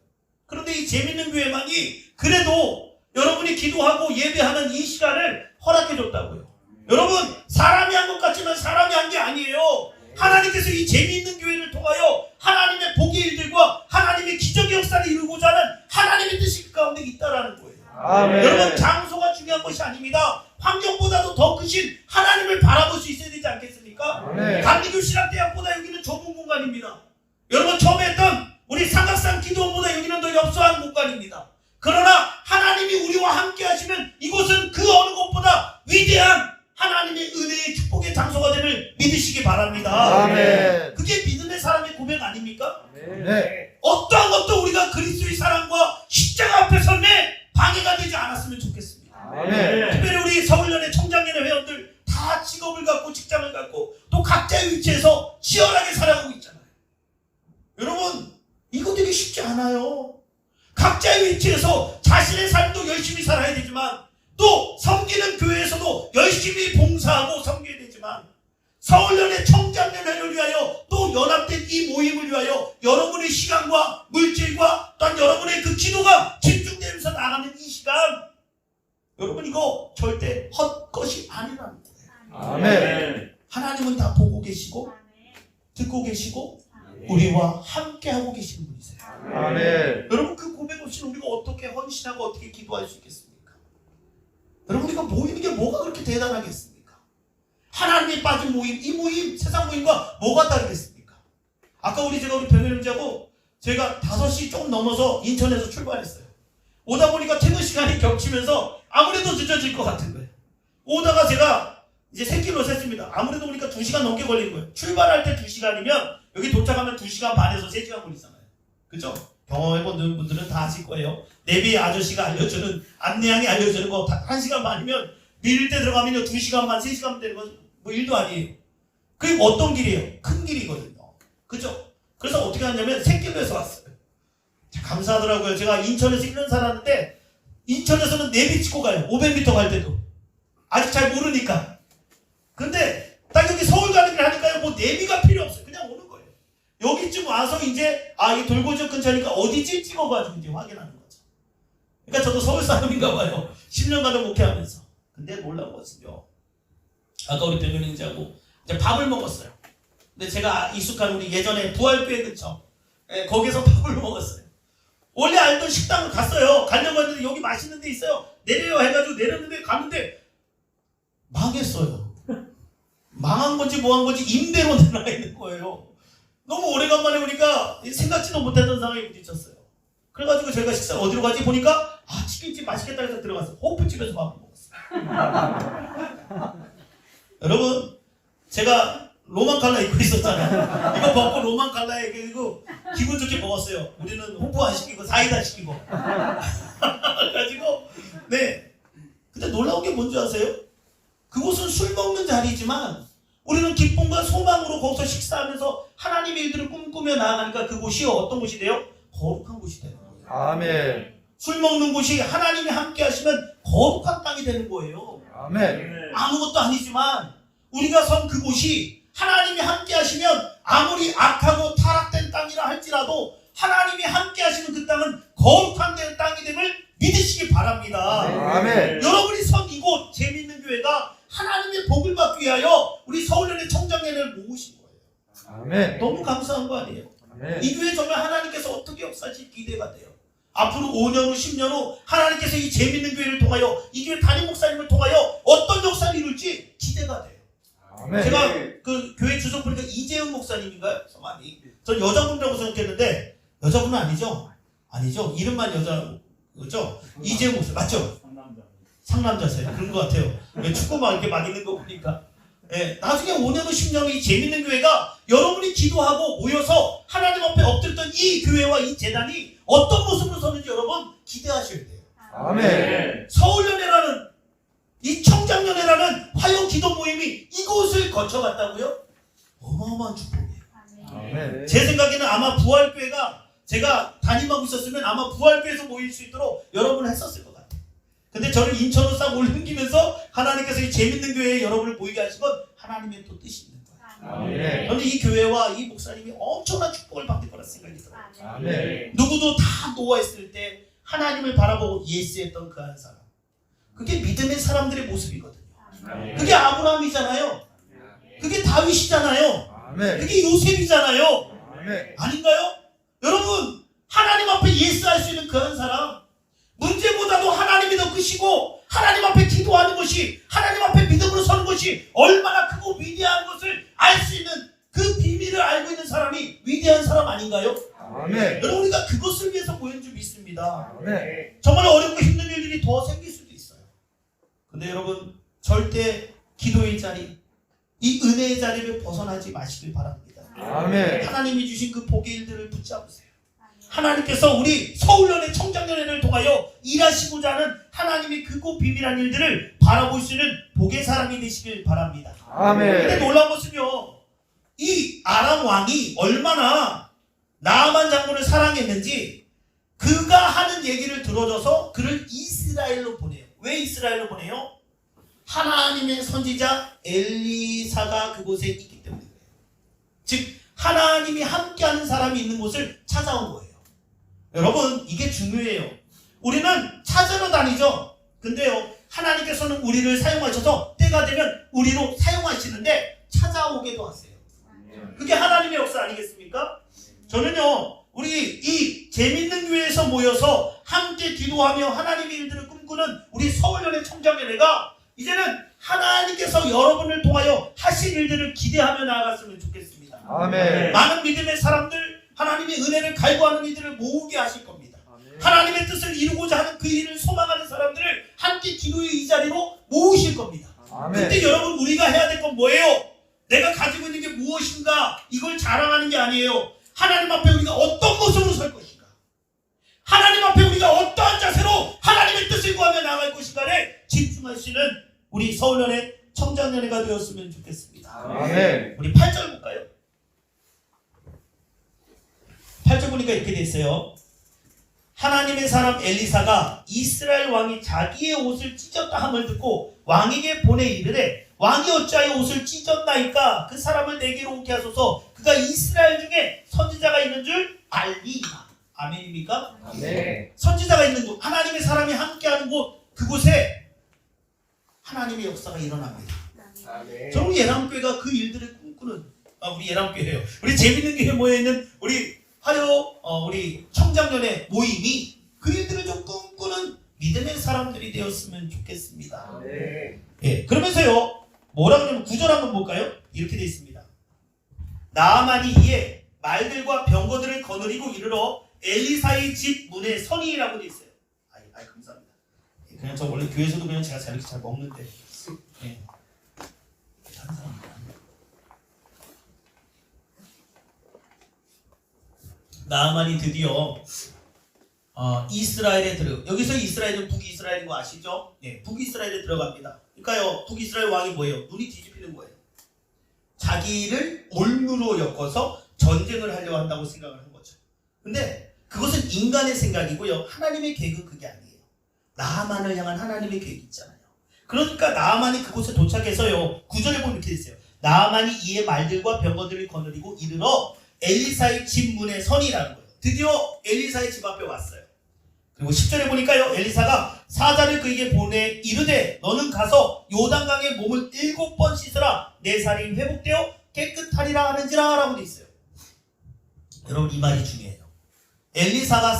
그런데 이 재밌는 교회만이 그래도 여러분이 기도하고 예배하는 이 시간을 허락해 줬다고요. 여러분 사람이 한 것 같지만 사람이 한 게 아니에요. 하나님께서 이 재미있는 교회를 통하여 하나님의 복의 일들과 하나님의 기적의 역사를 이루고자 하는 하나님의 뜻이 그 가운데 있다라는 거예요. 아멘. 여러분 장소가 중요한 것이 아닙니다. 환경보다도 더 크신 하나님을 바라볼 수 있어야 되지 않겠습니까? 아멘. 강리교신학대학보다 여기는 좁은 공간입니다. 여러분 처음에 했던 우리 삼각산 기도원보다 여기는 더 협소한 공간입니다. 그러나 하나님이 우리와 함께 하시면 이곳은 그 어느 곳보다 위대한 하나님의 은혜의 축복의 장소가 됨을 믿으시기 바랍니다. 아멘. 그게 믿음의 사람의 고백 아닙니까? 네. 어떠한 것도 우리가 그리스도의 사랑과 십자가 앞에 설매 방해가 되지 않았으면 좋겠습니다. 아멘. 특별히 우리 서울연의 청장년의 회원들 다 공동체에서 자신의 삶도 열심히 살아야 되지만 또 섬기는 교회에서도 열심히 봉사하고 섬겨야 되지만 서울연의 청장년회를 위하여 또 연합된 이 모임을 위하여 여러분의 시간과 물질과 또한 여러분의 그 기도가 집중되면서 나가는 이 시간, 여러분 이거 절대 헛것이 아니라는 거예요. 아멘. 하나님은 다 보고 계시고 듣고 계시고 우리와 함께하고 계시는 분이세요. 아멘. 여러분 그 고백 없이는 우리가 어떻게 헌신하고 어떻게 기도할 수 있겠습니까? 여러분 우리가 모이는 게 뭐가 그렇게 대단하겠습니까? 하나님이 빠진 모임, 이 모임, 세상 모임과 뭐가 다르겠습니까? 아까 우리 변호님하고 제가 5시 조금 넘어서 인천에서 출발했어요. 오다 보니까 퇴근 시간이 겹치면서 아무래도 늦어질 것 같은 거예요. 오다가 제가 이제 새끼로 셌습니다. 아무래도 보니까 2시간 넘게 걸리는 거예요. 출발할 때 2시간이면 여기 도착하면 2시간 반에서 3시간 걸리잖아요. 그죠? 경험해본 분들은 다 아실 거예요. 내비 아저씨가 알려주는, 안내양이 알려주는 거 1시간 반이면 밀릴 때 들어가면 2시간 반, 3시간 되는 건 뭐 일도 아니에요. 그게 뭐 어떤 길이에요? 큰 길이거든요. 그죠? 그래서 어떻게 하냐면 새길로 해서 왔어요. 감사하더라고요. 제가 인천에서 1년 살았는데 인천에서는 내비 찍고 가요. 500m 갈 때도. 아직 잘 모르니까. 근데 딱 여기 서울 가는 길 하니까요. 뭐 내비가 필요 없어요. 그냥 오는 거예요. 여기쯤 와서 이제 이 돌고지역 근처니까 어디지 찍어가지고 이제 확인하는 거죠. 그러니까 저도 서울 사람인가 봐요. 10년간을 목회하면서. 근데 놀라운 것은요. 아까 우리 대변인자하고 이제 밥을 먹었어요. 근데 제가 익숙한 우리 예전에 부활교회 근처 거기서 밥을 먹었어요. 원래 알던 식당을 갔어요. 가려고 했는데 여기 맛있는 데 있어요. 내려요 해가지고 내렸는데 갔는데 망했어요. 망한 건지 뭐 한 건지 임대로 내놔 있는 거예요. 너무 오래간만에 보니까 생각지도 못했던 상황에 부딪혔어요. 그래가지고 저희가 식사를 어디로 가지 보니까 치킨집 맛있겠다 해서 들어갔어요. 호프집에서 밥을 먹었어요. 여러분 제가 로만 칼라 입고 있었잖아요. 이거 벗고 로만 칼라에 그리고 기분 좋게 먹었어요. 우리는 호프 안 시키고 사이다 시키고. 그래가지고 네. 근데 놀라운 게 뭔지 아세요? 그곳은 술 먹는 자리지만 우리는 기쁨과 소망으로 거기서 식사하면서 하나님의 일들을 꿈꾸며 나아가니까 그곳이 어떤 곳이 돼요? 거룩한 곳이 돼요. 아멘. 술 먹는 곳이 하나님이 함께 하시면 거룩한 땅이 되는 거예요. 아멘. 아무것도 아니지만 우리가 선 그곳이 하나님이 함께 하시면 아무리 악하고 타락된 땅이라 할지라도 하나님이 함께 하시는 그 땅은 거룩한 땅이 됨을 믿으시기 바랍니다. 아멘. 여러분이 선 이곳 재밌는 교회가 하나님의 복을 받기 위하여 우리 서울연의 청장년회를 모으신 거예요. 아멘. 너무 감사한 거 아니에요? 아멘. 이 교회 정말 하나님께서 어떻게 역사하실 기대가 돼요. 앞으로 5년 후 10년 후 하나님께서 이 재밌는 교회를 통하여 이 교회 담임 목사님을 통하여 어떤 역사를 이룰지 기대가 돼요. 아멘. 제가 그 교회 주소 보니까 이재훈 목사님인가요? 성함이. 전 여자분이라고 생각했는데 여자분은 아니죠? 아니죠? 이름만 여자죠? 이재훈 목사 맞죠? 상남자세요. 그런 것 같아요. 축구만 이렇게 막 있는 거 보니까. 나중에 5년 후 10년 후 이 재밌는 교회가 여러분이 기도하고 모여서 하나님 앞에 엎드렸던 이 교회와 이 재단이 어떤 모습으로 서는지 여러분 기대하셔야 돼요. 아멘. 서울연회라는 이 청장연회라는 화요 기도 모임이 이곳을 거쳐갔다고요? 어마어마한 축복이에요. 아멘. 제 생각에는 아마 부활교회가 제가 담임하고 있었으면 아마 부활교회에서 모일 수 있도록 여러분을 했었을 것 같아요. 근데 저를 인천으로 싹 올림기면서 하나님께서 이 재밌는 교회에 여러분을 모이게 하신 건 하나님의 또 뜻이 있는 거예요. 아멘. 그런데 이 교회와 이 목사님이 엄청난 축복을 받을 거라 생각이 들어요. 아멘. 누구도 다 노아했을 때 하나님을 바라보고 예스했던 그 한 사람. 그게 믿음의 사람들의 모습이거든요. 그게 아브라함이잖아요. 그게 다윗이잖아요. 아멘. 그게 요셉이잖아요. 아멘. 아닌가요? 여러분 하나님 앞에 예스할 수 있는 그 한 사람, 문제보다도 하나님이 더 크시고 하나님 앞에 기도하는 것이, 하나님 앞에 믿음으로 서는 것이 얼마나 크고 위대한 것을 알 수 있는 그 비밀을 알고 있는 사람이 위대한 사람 아닌가요? 아멘. 여러분 우리가 그것을 위해서 모인 줄 믿습니다. 아멘. 정말 어렵고 힘든 일들이 더 생길 수도 있어요. 근데 여러분 절대 기도의 자리, 이 은혜의 자리를 벗어나지 마시길 바랍니다. 아멘. 하나님이 주신 그 복의 일들을 붙잡으세요. 하나님께서 우리 서울연의 청장년회를 통하여 일하시고자 하는 하나님의 크고 비밀한 일들을 바라볼 수 있는 복의 사람이 되시길 바랍니다. 근데 아멘. 놀라운 것은요, 이 아람 왕이 얼마나 나아만 장군을 사랑했는지 그가 하는 얘기를 들어줘서 그를 이스라엘로 보내요. 왜 이스라엘로 보내요? 하나님의 선지자 엘리사가 그곳에 있기 때문에. 즉 하나님이 함께하는 사람이 있는 곳을 찾아온 거예요. 여러분 이게 중요해요. 우리는 찾으러 다니죠. 근데요 하나님께서는 우리를 사용하셔서 때가 되면 우리로 사용하시는데 찾아오게도 하세요. 그게 하나님의 역사 아니겠습니까? 저는요 우리 이 재밌는 교회에서 모여서 함께 기도하며 하나님의 일들을 꿈꾸는 우리 서울연의 청장연회가 이제는 하나님께서 여러분을 통하여 하신 일들을 기대하며 나아갔으면 좋겠습니다. 아멘. 많은 믿음의 사람들, 하나님의 은혜를 갈구하는 이들을 모으게 하실 겁니다. 하나님의 뜻을 이루고자 하는 그 일을 소망하는 사람들을 함께 기도의 이 자리로 모으실 겁니다. 아멘. 그때 여러분 우리가 해야 될 건 뭐예요? 내가 가지고 있는 게 무엇인가 이걸 자랑하는 게 아니에요. 하나님 앞에 우리가 어떤 모습으로 설 것인가, 하나님 앞에 우리가 어떠한 자세로 하나님의 뜻을 구하며 나아갈 것인가를 집중할 수 있는 우리 서울연의 청장연회가 되었으면 좋겠습니다. 아멘. 우리 8절 볼까요? 8절 보니까 이렇게 돼 있어요. 하나님의 사람 엘리사가 이스라엘 왕이 자기의 옷을 찢었다 함을 듣고 왕에게 보내 이르되 왕이 어찌하여 옷을 찢었나이까? 그 사람을 내게로 오게 하소서. 그가 이스라엘 중에 선지자가 있는 줄 알리이다. 아멘입니까? 아멘. 선지자가 있는 곳, 하나님의 사람이 함께하는 곳, 그곳에 하나님의 역사가 일어납니다. 아멘. 저는 예람교회가 그 일들을 꿈꾸는 우리 예람교회예요. 우리 재밌는 교회 모여있는 우리 우리 청장년의 모임이 그 일들을 좀 꿈꾸는 믿음의 사람들이 되었으면 좋겠습니다. 아멘. 예, 그러면서요 뭐라고 하냐면 9절 한번 볼까요? 이렇게 되어 있습니다. 나아만이 이에 말들과 병거들을 거느리고 이르러 엘리사의 집 문에 서니라고 되어 있어요. 아이 감사합니다. 예, 그냥 저 원래 교회에서도 그냥 제가 이렇게 잘 먹는데 예. 감사합니다. 나아만이 드디어 이스라엘에 여기서 이스라엘은 북이스라엘인 거 아시죠? 네, 북이스라엘에 들어갑니다. 그러니까요, 북이스라엘 왕이 뭐예요? 눈이 뒤집히는 거예요. 자기를 올무로 엮어서 전쟁을 하려고 한다고 생각을 한 거죠. 근데 그것은 인간의 생각이고요. 하나님의 계획은 그게 아니에요. 나아만을 향한 하나님의 계획이 있잖아요. 그러니까 나아만이 그곳에 도착해서요. 9절에 보면 이렇게 있어요. 나아만이 이에 말들과 병거들을 거느리고 이르러 엘리사의 집 문에 서니라는 거예요. 드디어 엘리사의 집 앞에 왔어요. 그리고 10절에 보니까요. 엘리사가 사자를 그에게 보내 이르되 너는 가서 요단강에 몸을 7번 씻으라 내 살이 회복되어 깨끗하리라 하는지라 라고 돼 있어요. 여러분 이 말이 중요해요. 엘리사가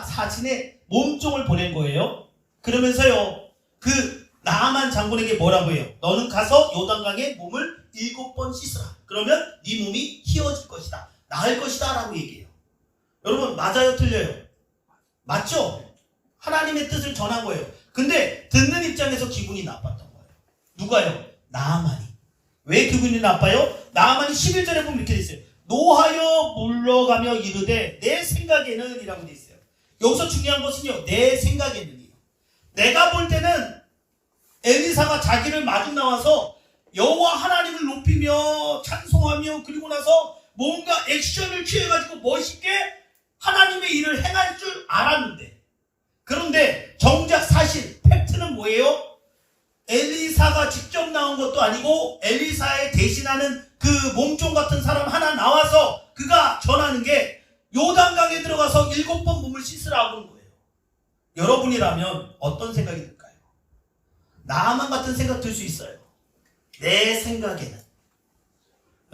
사진의 몸종을 보낸 거예요. 그러면서요 그 나아만 장군에게 뭐라고 해요? 너는 가서 요단강에 몸을 7번 씻으라. 그러면 네 몸이 희어질 것이다. 나을 것이다 라고 얘기해요. 여러분 맞아요? 틀려요? 맞죠? 하나님의 뜻을 전한 거예요. 근데 듣는 입장에서 기분이 나빴던 거예요. 누가요? 나아만이. 왜 기분이 나빠요? 나아만이 11절에 보면 이렇게 돼 있어요. 노하여 물러가며 이르되 내 생각에는 이라고 돼 있어요. 여기서 중요한 것은요. 내 생각에는이요. 내가 볼 때는 엘리사가 자기를 마중 나와서 여호와 하나님을 높이며 찬송하며 그리고 나서 뭔가 액션을 취해가지고 멋있게 하나님의 일을 행할 줄 알았는데, 그런데 정작 사실 팩트는 뭐예요? 엘리사가 직접 나온 것도 아니고 엘리사에 대신하는 그 몸종 같은 사람 하나 나와서 그가 전하는 게 요단강에 들어가서 7번 몸을 씻으라고 하는 거예요. 여러분이라면 어떤 생각이 들까요? 나만 같은 생각 들 수 있어요. 내 생각에는.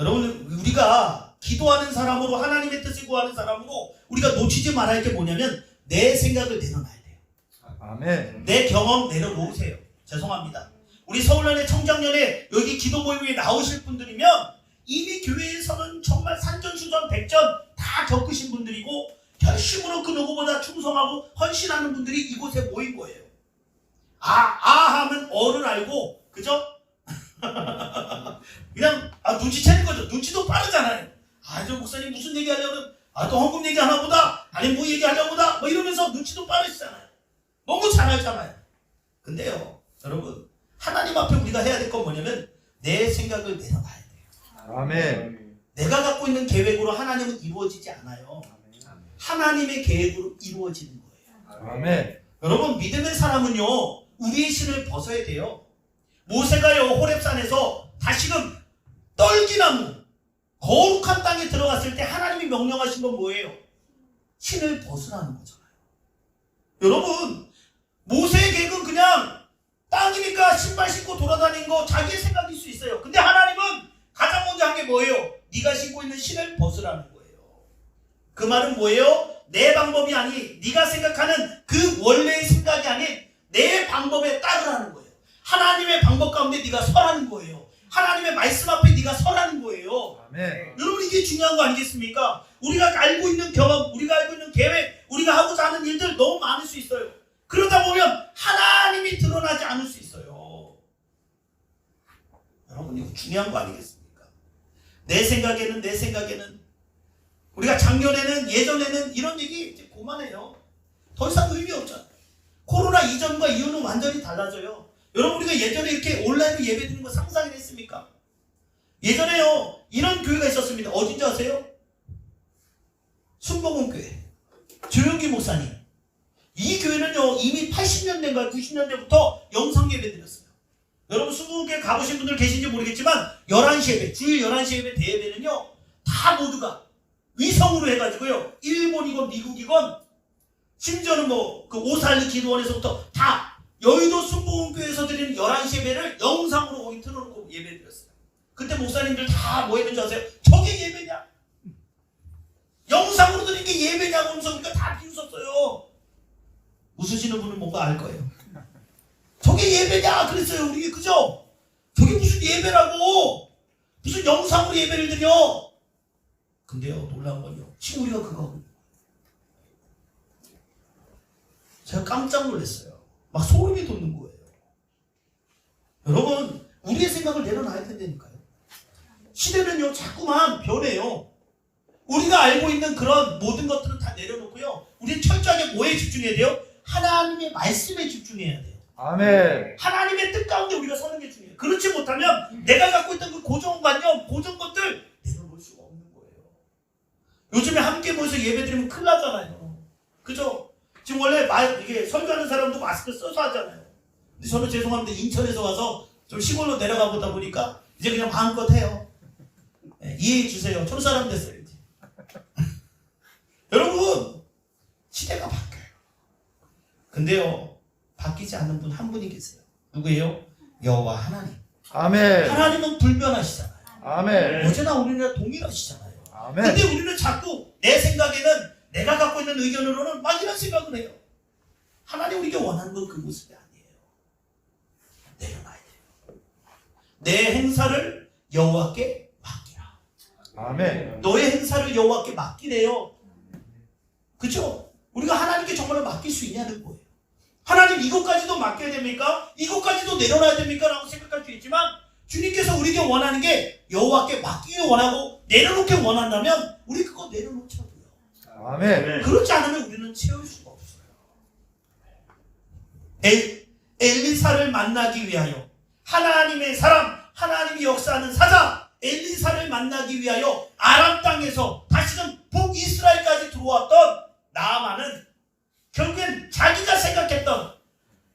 여러분 우리가 기도하는 사람으로 하나님의 뜻을 구하는 사람으로 우리가 놓치지 말아야 할 게 뭐냐면 내 생각을 내려놔야 돼요. 아멘. 내 경험 내려놓으세요. 죄송합니다. 우리 서울연의 청장년에 여기 기도 모임에 나오실 분들이면 이미 교회에서는 정말 산전수전 백전 다 겪으신 분들이고 열심으로 그 누구보다 충성하고 헌신하는 분들이 이곳에 모인 거예요. 하면 어를 알고 그죠? 그냥 눈치채는 거죠. 눈치도 빠르잖아요. 저 목사님 무슨 얘기 하려면 또 헌금 얘기 하나 보다 아니 뭐 얘기하려고 보다 뭐 이러면서 눈치도 빠르시잖아요. 너무 잘 알잖아요. 근데요 여러분 하나님 앞에 우리가 해야 될 건 뭐냐면 내 생각을 내려놔야 돼요. 아멘. 내가 갖고 있는 계획으로 하나님은 이루어지지 않아요. 하나님의 계획으로 이루어지는 거예요. 아멘. 여러분 믿음의 사람은요 우리의 신을 벗어야 돼요. 모세가요 호렙산에서 다시금 떨기나무 거룩한 땅에 들어갔을 때 하나님이 명령하신 건 뭐예요? 신을 벗으라는 거잖아요. 여러분 모세의 계획은 그냥 땅이니까 신발 신고 돌아다니는 거 자기의 생각일 수 있어요. 근데 하나님은 가장 먼저 한 게 뭐예요? 네가 신고 있는 신을 벗으라는 거예요. 그 말은 뭐예요? 내 방법이 아닌 네가 생각하는 그 원래의 생각이 아닌 내 방법에 따르라는 거예요. 하나님의 방법 가운데 네가 서라는 거예요. 하나님의 말씀 앞에 네가 서라는 거예요. 아멘. 여러분 이게 중요한 거 아니겠습니까? 우리가 알고 있는 경험, 우리가 알고 있는 계획, 우리가 하고자 하는 일들 너무 많을 수 있어요. 그러다 보면 하나님이 드러나지 않을 수 있어요. 여러분 이거 중요한 거 아니겠습니까? 내 생각에는 우리가 작년에는 예전에는 이런 얘기 이제 그만해요. 더 이상 의미 없잖아요. 코로나 이전과 이후는 완전히 달라져요. 여러분 우리가 예전에 이렇게 온라인으로 예배드리는 거 상상을 했습니까? 예전에요 이런 교회가 있었습니다. 어딘지 아세요? 순복음교회 조용기 목사님. 이 교회는요 이미 80년대인가 90년대부터 영상 예배 드렸어요. 여러분 순복음교회 가보신 분들 계신지 모르겠지만 11시 예배, 주일 11시 예배 대예배는요 다 모두가 위성으로 해가지고요 일본이건 미국이건 심지어는 뭐 그 오살리 기도원에서부터 다 여의도 순복음교회에서 드리는 11시 예배를 영상으로 거기 틀어놓고 예배 드렸어요. 그때 목사님들 다 뭐 했는지 아세요? 저게 예배냐? 영상으로 드리는 게 예배냐고 하면서 그러니까 다 비웃었어요. 웃으시는 분은 뭔가 알 거예요. 저게 예배냐 그랬어요 우리. 그죠? 저게 무슨 예배라고 무슨 영상으로 예배를 드려. 근데요 놀라운 건요 지금 우리가 그거 하고 제가 깜짝 놀랐어요. 막 소름이 돋는 거예요. 여러분 우리의 생각을 내려놔야 된다니까요. 시대는요 자꾸만 변해요. 우리가 알고 있는 그런 모든 것들은 다 내려놓고요 우리는 철저하게 뭐에 집중해야 돼요? 하나님의 말씀에 집중해야 돼요. 아멘. 하나님의 뜻 가운데 우리가 서는 게 중요해요. 그렇지 못하면 내가 갖고 있던 그 고정관념, 고정 것들 내려놓을 수가 없는 거예요. 요즘에 함께 모여서 예배드리면 큰일 나잖아요. 그죠? 지금 원래 이게 설교하는 사람도 마스크 써서 하잖아요. 근데 저는 죄송합니다. 인천에서 와서 좀 시골로 내려가 보다 보니까 이제 그냥 마음껏 해요. 네, 이해해 주세요. 촌사람 됐어요 이제. 여러분 시대가 바뀌어요. 근데요 바뀌지 않는 분 한 분이 계세요. 누구예요? 여호와 하나님. 아멘. 하나님은 불변하시잖아요. 아멘. 어제나 오늘이나 동일하시잖아요. 아멘. 근데 우리는 자꾸 내 생각에는 내가 갖고 있는 의견으로는 막 이런 생각을 해요. 하나님 우리가 원하는 건 그 모습이 아니에요. 내려놔야 돼요. 내 행사를 여호와께 맡기라. 아멘. 너의 행사를 여호와께 맡기래요. 그죠? 우리가 하나님께 정말로 맡길 수 있냐는 거예요. 하나님 이것까지도 맡겨야 됩니까? 이것까지도 내려놔야 됩니까? 라고 생각할 수 있지만 주님께서 우리에게 원하는 게 여호와께 맡기길 원하고 내려놓길 원한다면 우리 그거 내려놓자고요. 아멘. 그렇지 않으면 우리는 채울 수가 없어요. 엘리사를 만나기 위하여 하나님의 사람, 하나님이 역사하는 사자 엘리사를 만나기 위하여 아람 땅에서 다시금 북이스라엘까지 들어왔던 나아만은 결국엔 자기가 생각했던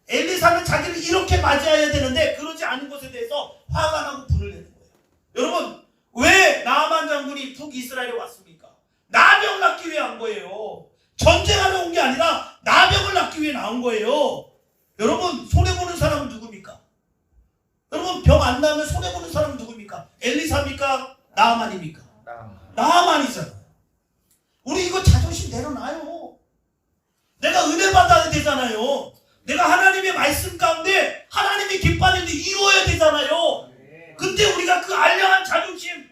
엘리사는 자기를 이렇게 맞이해야 되는데 그러지 않은 것에 대해서 화가 나고 분을 내는 거예요. 여러분 왜 나아만 장군이 북이스라엘에 왔습니까? 나병을 낳기 위해 한 거예요. 전쟁하러 온 게 아니라 나병을 낳기 위해 나온 거예요. 여러분 손해보는 사람은 누굽니까? 여러분 병 안 나면 손해보는 사람은 누굽니까? 엘리사입니까? 나아만입니까? 나아만이잖아요. 우리 이거 자존심 내려놔요. 내가 은혜 받아야 되잖아요. 내가 하나님의 말씀 가운데 하나님이 기뻐하는 일 이루어야 되잖아요. 근데 우리가 그 알량한 자존심,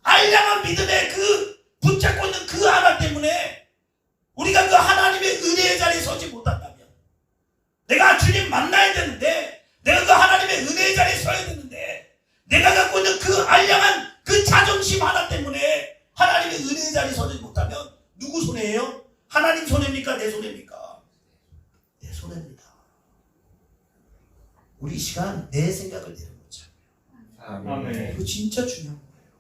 알량한 믿음의 그 붙잡고 있는 그 하나 때문에 우리가 그 하나님의 은혜의 자리에 서지 못한다면, 내가 주님 만나야 되는데, 내가 그 하나님의 은혜의 자리에 서야 되는데, 내가 갖고 있는 그 알량한 그 자존심 하나 때문에 하나님의 은혜의 자리에 서지 못하면 누구 손해예요? 하나님 손해입니까? 내 손해입니까? 내 손해입니다. 우리 이 시간 내 생각을 내려놓자. 아멘. 이거 진짜 중요한 거예요.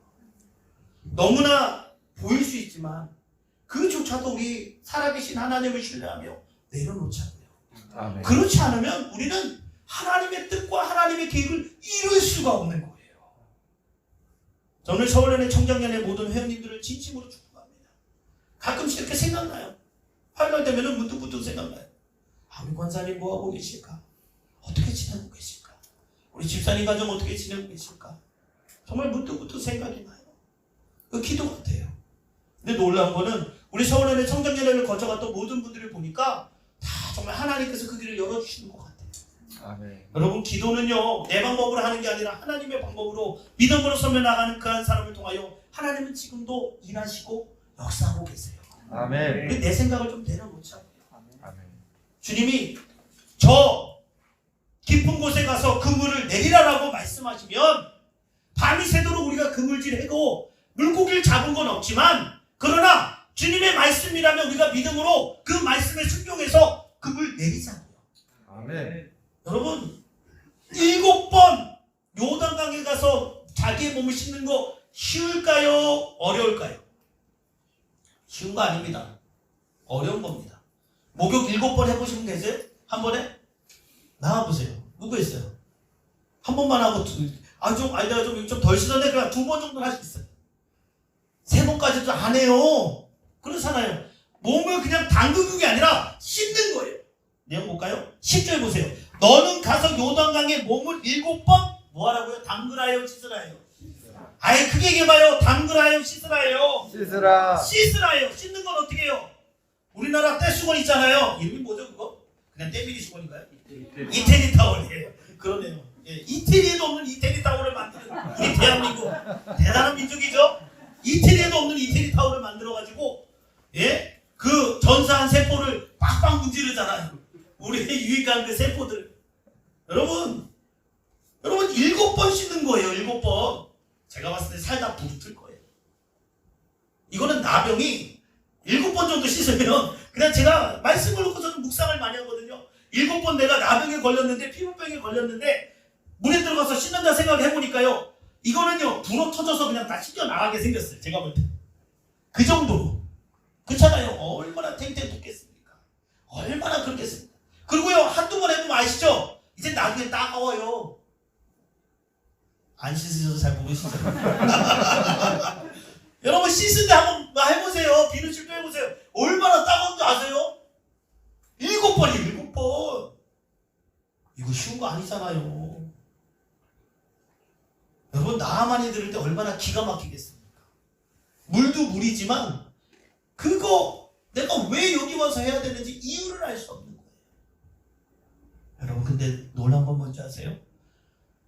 너무나 보일 수 있지만 그조차도 우리 살아계신 하나님을 신뢰하며 내려놓자고요. 아멘. 그렇지 않으면 우리는 하나님의 뜻과 하나님의 계획을 이룰 수가 없는 거예요. 저는 서울연의 청장년의 모든 회원님들을 진심으로 축복합니다. 가끔씩 이렇게 생각나요. 화요일 되면 문득문득 생각나요. 우리 권사님 뭐하고 계실까? 어떻게 지내고 계실까? 우리 집사님 가정 어떻게 지내고 계실까? 정말 문득문득 생각이 나요. 그 기도 같아요. 근데 놀라운 거는 우리 서울연의 청장년회를 거쳐갔던 모든 분들을 보니까 다 정말 하나님께서 그 길을 열어주시는 것 같아요. 아멘. 여러분, 기도는요 내 방법으로 하는 게 아니라 하나님의 방법으로 믿음으로 서며 나가는 그 한 사람을 통하여 하나님은 지금도 일하시고 역사하고 계세요. 아멘. 우리 내 생각을 좀 내려놓자. 아멘. 주님이 저 깊은 곳에 가서 그물을 내리라라고 말씀하시면 밤이 새도록 우리가 그물질 해도 물고기를 잡은 건 없지만, 그러나 주님의 말씀이라면 우리가 믿음으로 그 말씀에 순종해서 그물 내리자고요. 아멘. 여러분, 7번 요단강에 가서 자기의 몸을 씻는 거 쉬울까요? 어려울까요? 쉬운 거 아닙니다. 어려운 겁니다. 목욕 7번 해보시면 되세요? 한 번에? 나와보세요. 누구 했어요? 한 번만 하고 내가 좀 덜 씻었네. 그럼 2번 정도는 할 수 있어요. 3번까지도 안 해요. 그렇잖아요. 몸을 그냥 담그는 게 아니라 씻는 거예요. 내용 볼까요? 10절 보세요. 너는 가서 요단강에 몸을 7번 뭐하라고요? 담그라요, 씻으라요? 아예 크게 얘기해봐요. 담그라요, 씻으라요? 씻으라. 씻으라요. 씻는 건 어떻게 해요? 우리나라 떼수건 있잖아요. 이름이 뭐죠 그거? 그냥 떼미리 수건인가요? 이태리 타월이에요. 그러네요. 예, 이태리에도 없는 이태리 타월을 만드는 우리 대한민국 대단한 민족이죠. 이태리에도 없는 이태리 타월을 만들어가지고 그 전사한 세포를 빡빡 문지르잖아요. 우리의 유익한 그 세포들. 여러분 7번 씻는 거예요. 7번. 제가 봤을 때 살다 부르틀 거예요. 이거는 나병이 7번 정도 씻으면, 그냥 제가 말씀을 놓고 저는 묵상을 많이 하거든요. 7번 내가 나병에 걸렸는데, 피부병에 걸렸는데 물에 들어가서 씻는다 생각을 해보니까요, 이거는요 불어 터져서 그냥 다 씻겨 나가게 생겼어요. 제가 볼 때. 그 정도로. 그렇잖아요. 얼마나 탱탱 붓겠습니까? 얼마나 그렇겠습니까? 그리고요, 한두 번 해보면 아시죠? 이제 나중에 따가워요. 안 씻으셔서 잘 모르시죠? 여러분, 씻을 때 한번 해보세요. 비누칠도 해보세요. 얼마나 따가운지 아세요? 7번이에요. 7번. 이거 쉬운 거 아니잖아요. 여러분, 나만이 들을 때 얼마나 기가 막히겠습니까? 물도 물이지만 그거 내가 왜 여기 와서 해야 되는지 이유를 알 수 없는 거예요. 여러분, 근데 놀라운 건 뭔지 아세요?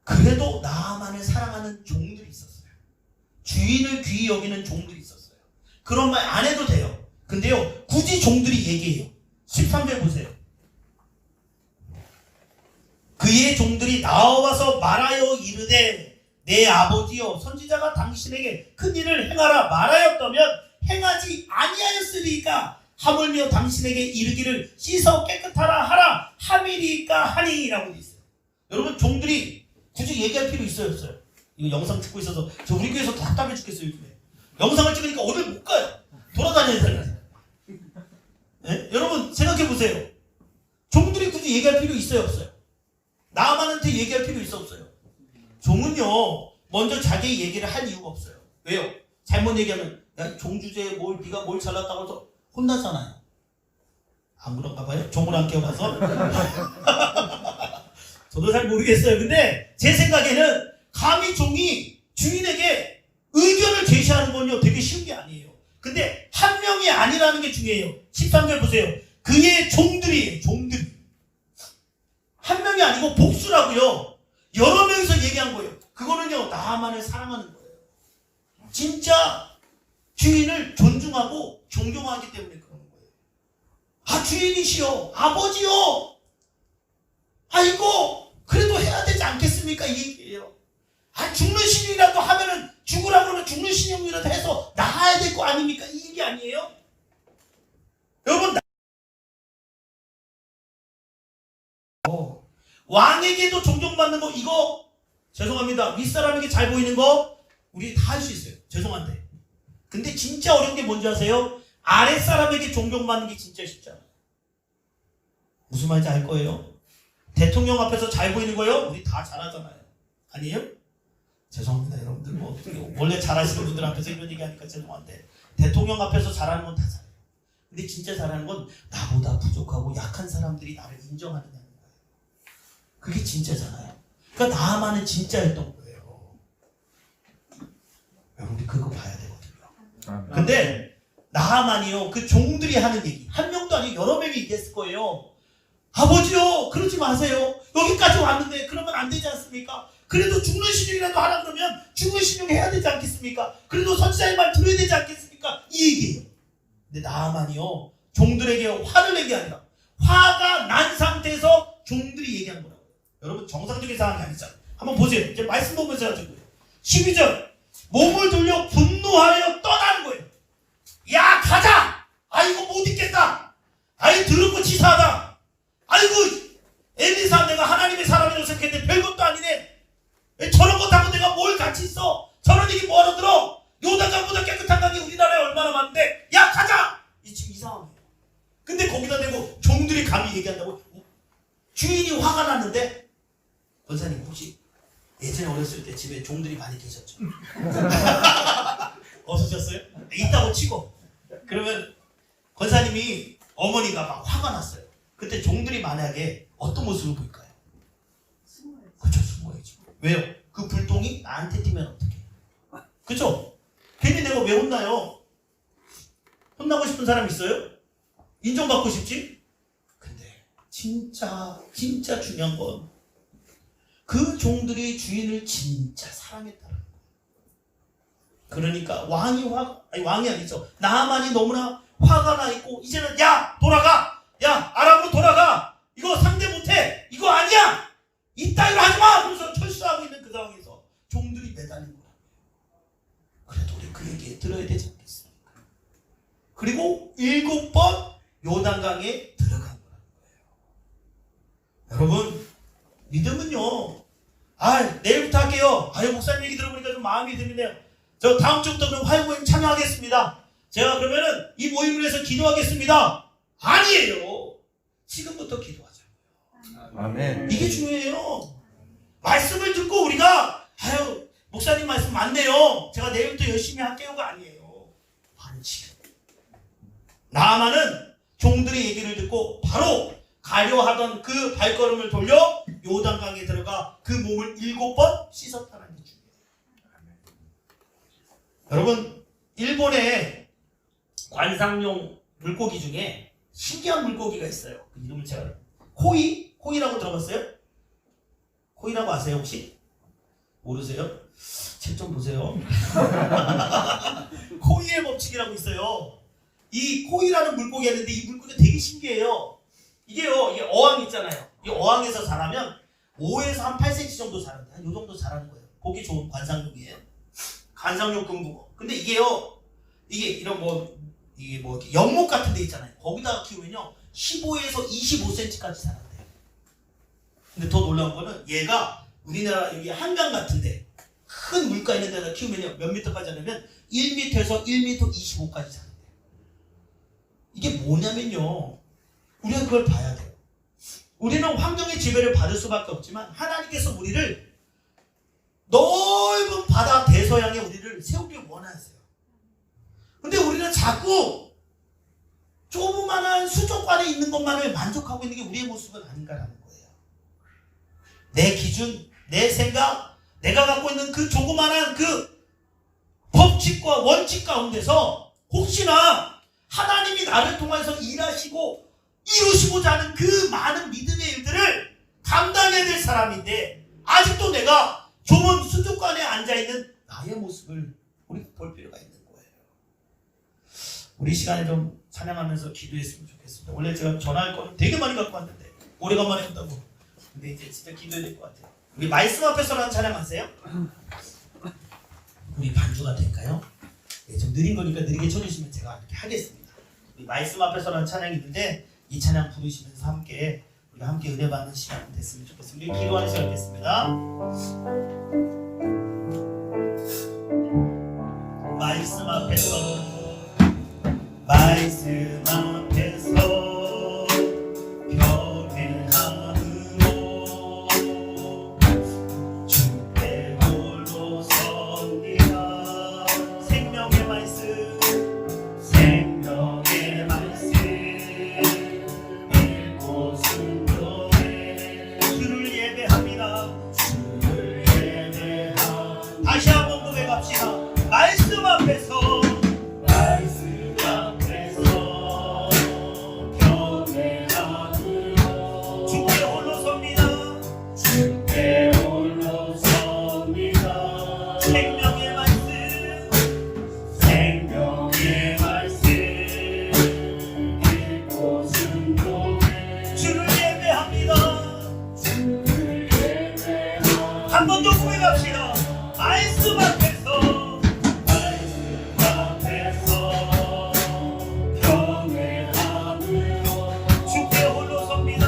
그래도 나만을 사랑하는 종들이 있었어요. 주인을 귀히 여기는 종들이 있었어요. 그런 말 안 해도 돼요. 근데요, 굳이 종들이 얘기해요. 13절 보세요. 그의 종들이 나와서 말하여 이르되 내 아버지여, 선지자가 당신에게 큰 일을 행하라 말하였다면 행하지 아니하였으리까 하물며 당신에게 이르기를 씻어 깨끗하라 하라 함이리까 하니라고 돼 있어요. 여러분, 종들이 굳이 얘기할 필요 있어요, 없어요? 이거 영상 찍고 있어서 저 우리 교회에서 답답해 죽겠어요. 요즘에 영상을 찍으니까 어딜 못 가요. 돌아다녀야 되잖아요. 네? 여러분, 생각해 보세요. 종들이 굳이 얘기할 필요 있어요, 없어요? 나만한테 얘기할 필요 있어, 없어요? 종은요, 먼저 자기 얘기를 할 이유가 없어요. 왜요? 잘못 얘기하면 야, 종 주제에 네가 뭘 잘났다고 해서 혼나잖아요. 안 그런가 봐요? 종을 안 깨워봐서. 저도 잘 모르겠어요. 근데 제 생각에는 감히 종이 주인에게 의견을 제시하는 건요 되게 쉬운 게 아니에요. 근데 한 명이 아니라는 게 중요해요. 13절 보세요. 그의 종들이에요. 종들이. 한 명이 아니고 복수라고요. 여러 명이서 얘기한 거예요. 그거는요, 나만을 사랑하는 거예요. 진짜 주인을 존중하고 존경하기 때문에 그러는 거예요. 아, 주인이시여, 아버지요, 아이고 그래도 해야 되지 않겠습니까? 이 얘기예요. 아, 죽는 신이라도 하면은 죽으라 그러면 죽는 신용이라도 해서 나가야 될 거 아닙니까? 이 얘기 아니에요? 여러분, 왕에게도 존경받는 거, 이거 죄송합니다. 윗사람에게 잘 보이는 거 우리 다 할 수 있어요. 죄송한데. 근데 진짜 어려운 게 뭔지 아세요? 아랫사람에게 존경받는 게 진짜 쉽지 않아요. 무슨 말인지 알 거예요? 대통령 앞에서 잘 보이는 거요? 우리 다 잘하잖아요. 아니에요? 죄송합니다 여러분들. 뭐 원래 잘하시는 분들 앞에서 이런 얘기하니까 죄송한데 대통령 앞에서 잘하는 건 다 잘해요. 근데 진짜 잘하는 건 나보다 부족하고 약한 사람들이 나를 인정하느냐는 거예요. 그게 진짜잖아요. 그러니까 나만은 진짜였던 거예요. 여러분들 그거 봐야 되거든요. 근데 나만이요 그 종들이 하는 얘기 한 명도 아니고 여러 명이 얘기했을 거예요. 아버지요 그러지 마세요. 여기까지 왔는데 그러면 안 되지 않습니까? 그래도 죽는 신용이라도 하라 그러면 죽는 신용 해야 되지 않겠습니까? 그래도 선지자의 말 들어야 되지 않겠습니까? 이 얘기예요. 근데 나만이요 종들에게 화를 내게 아니라 화가 난 상태에서 종들이 얘기한 거라고요. 여러분 정상적인 상황이 아니잖아요. 한번 보세요. 이제 말씀 보면서 하자고요. 12절 몸을 돌려 분노하여 떠나는 거예요. 야 가자! 아이고 못 있겠다. 아이 더럽고 치사하다. 아이고 엘리사 내가 하나님의 사람이라고 생각했는데 별것도 아니네. 저런 것하고 내가 뭘 같이 있어. 저런 얘기 뭐하러 들어. 요단강보다 깨끗한 강이 우리나라에 얼마나 많은데 야 가자! 이 지금 이 상황이에요. 근데 거기다 대고 종들이 감히 얘기한다고. 주인이 화가 났는데 권사님 혹시 예전에 어렸을 때 집에 종들이 많이 계셨죠? 없으셨어요? 있다고 치고 그러면 권사님이 어머니가 막 화가 났어요. 그때 종들이 만약에 어떤 모습을 보일까요? 그쵸 숨어야지. 왜요? 그 불똥이 나한테 튀면 어떡해. 그쵸? 괜히 내가 왜 혼나요? 혼나고 싶은 사람 있어요? 인정받고 싶지? 근데 진짜 중요한 건 그 종들이 주인을 진짜 사랑했다는 거예요. 그러니까 왕이 아니죠. 나만이 너무나 화가 나 있고 이제는 야 돌아가! 야 아람으로 돌아가! 이거 상대 못해! 이거 아니야! 이따위로 하지마! 그래서 철수하고 있는 그 상황에서 종들이 매달린 거라고요. 그래도 우리 그 얘기 들어야 되지 않겠습니까? 그리고 7번 요단강에 들어간 거라는 거예요. 여러분 믿음은요 내일부터 할게요. 목사님 얘기 들어보니까 좀 마음이 드네요. 저 다음 주부터 그럼 화요모임 참여하겠습니다. 제가 그러면은 이 모임을 위해서 기도하겠습니다. 아니에요. 지금부터 기도하자고요. 아멘. 이게 중요해요. 말씀을 듣고 우리가 목사님 말씀 맞네요. 제가 내일부터 열심히 할게요가 아니에요. 바로 지금. 나아만은 종들의 얘기를 듣고 바로 가려 하던 그 발걸음을 돌려 요단강에 들어가 그 몸을 7번 씻었다는 게 중요해요. 여러분 일본의 관상용 물고기 중에 신기한 물고기가 있어요. 그 이름을 제가 코이라고 들어봤어요? 코이라고 아세요 혹시? 모르세요? 책 좀 보세요. 코이의 법칙이라고 있어요. 이 코이라는 물고기가 있는데 이 물고기가 되게 신기해요. 이게 어항 있잖아요. 이 어항에서 자라면 5에서 한 8cm 정도 자란다. 한 요 정도 자라는 거예요. 보기 좋은 관상용이에요. 관상용 금붕어. 근데 이게 이런 이게 연못 같은 데 있잖아요. 거기다가 키우면요 15에서 25cm까지 자란대요. 근데 더 놀라운 거는 얘가 우리나라 여기 한강 같은데 큰 물가 있는 데다 키우면요 몇 미터까지 자라면 1m에서 1m 25까지 자란대요. 이게 뭐냐면요 우리가 그걸 봐야 돼요. 우리는 환경의 지배를 받을 수밖에 없지만 하나님께서 우리를 넓은 바다 대서양에 우리를 세우길 원하세요. 근데 우리는 자꾸 조그만한 수족관에 있는 것만을 만족하고 있는 게 우리의 모습은 아닌가라는 거예요. 내 기준, 내 생각, 내가 갖고 있는 그 조그만한 그 법칙과 원칙 가운데서 혹시나 하나님이 나를 통해서 일하시고 이루시고자 하는 그 많은 믿음의 일들을 감당해야 될 사람인데 아직도 내가 좁은 수족관에 앉아있는 나의 모습을 우리 볼 필요가 있는 거예요. 우리 시간에 좀 찬양하면서 기도했으면 좋겠습니다. 원래 제가 전화할 거는 되게 많이 갖고 왔는데 오래간만에 한다고. 근데 이제 진짜 기도해야 될 것 같아요. 우리 말씀 앞에서는 찬양하세요? 우리 반주가 될까요? 좀 느린 거니까 느리게 쳐주시면 제가 이렇게 하겠습니다. 우리 말씀 앞에서는 찬양이 있는데 이 찬양 부르시면서 함께 우리가 함께 은혜 받는 시간 됐으면 좋겠습니다. 우리 기도하는 시간 됐습니다. 말씀 앞에서 다시 한번 고백합시다. 말씀 앞에서 주께 홀로 섭니다. 생명의 말씀 주를 예배합니다. 한 번 더 고백합시다. 말씀 앞에서 주께 홀로 섭니다.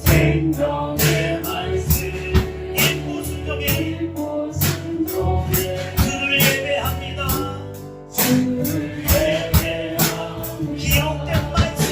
생명의 말씀 일포순종에 주를 예배합니다. 기록된 말씀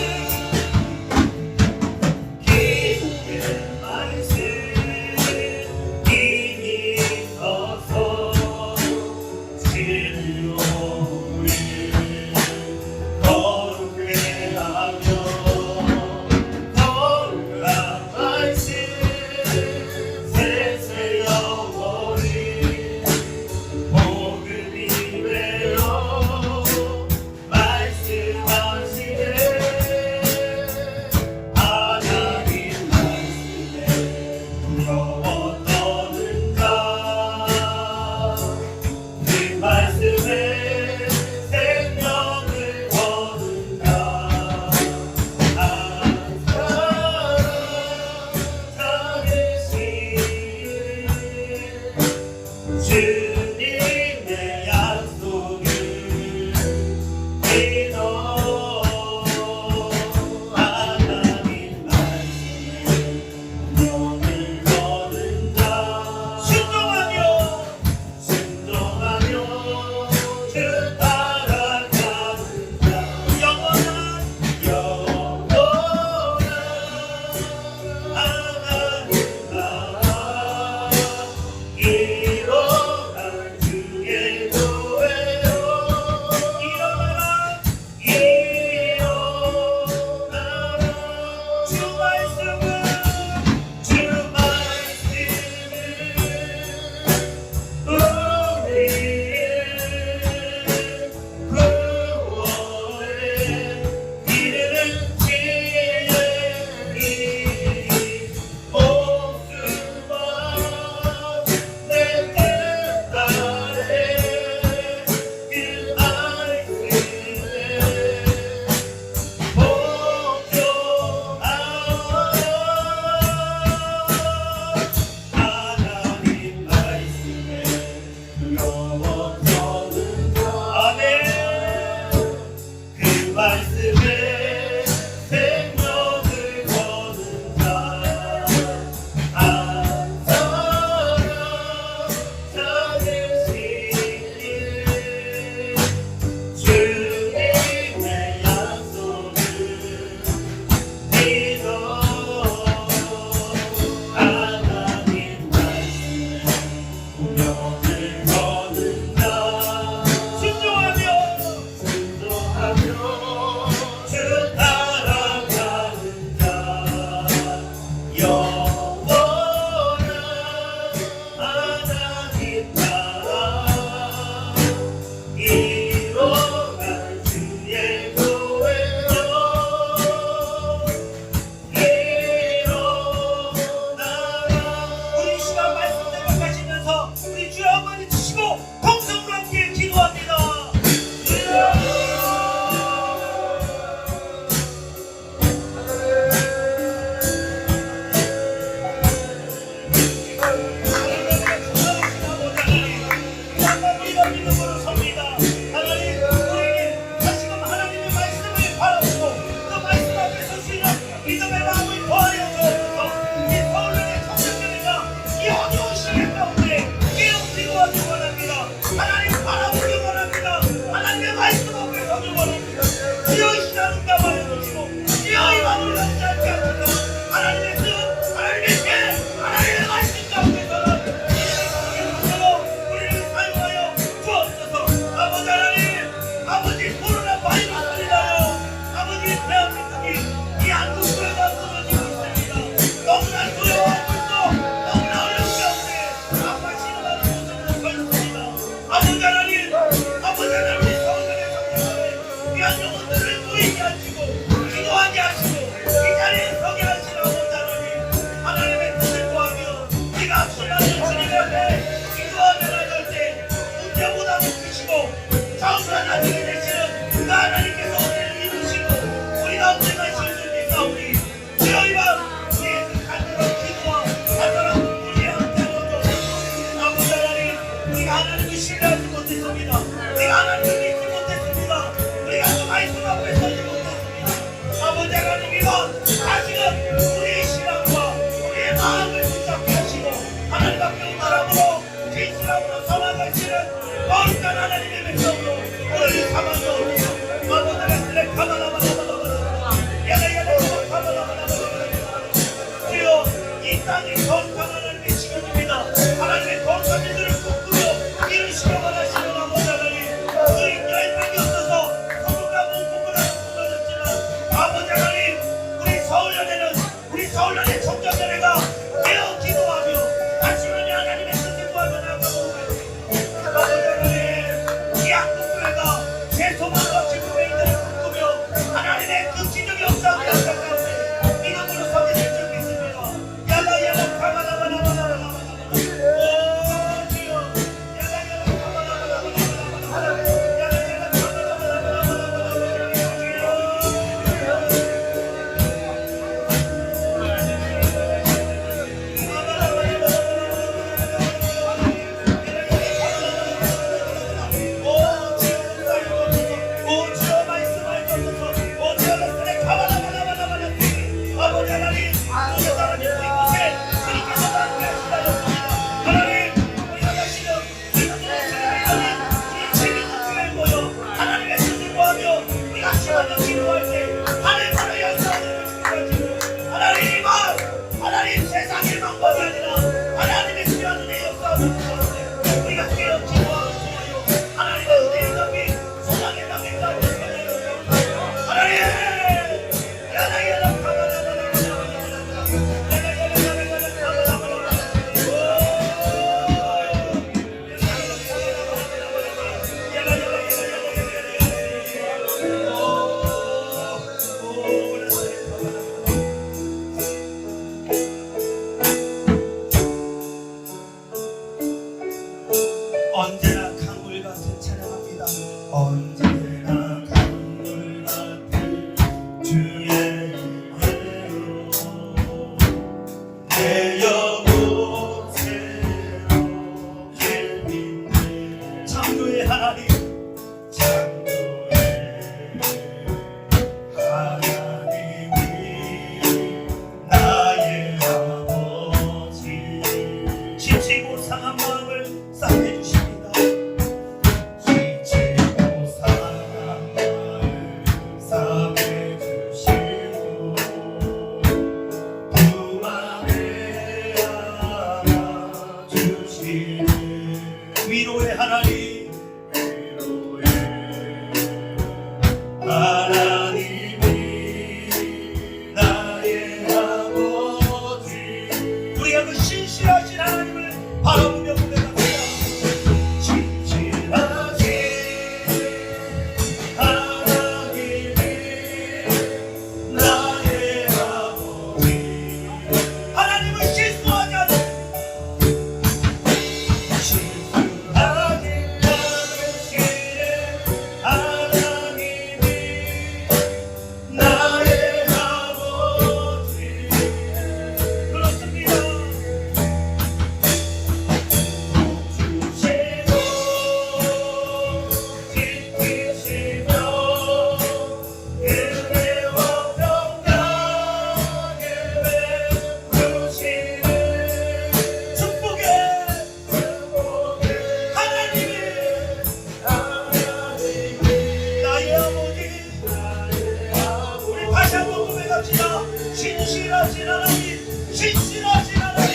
신실하신 하나님, 신실하신 하나님,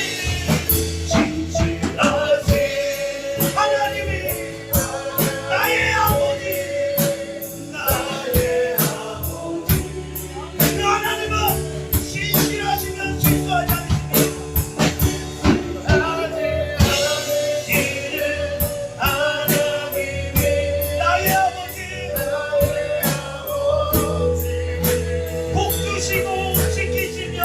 신실하신 하나님이 나의 아버지, 나의 아버지. 그 하나님은 신실하시면 실수하지 않으십니다. 나의 아버지, 복 주시고 지키시며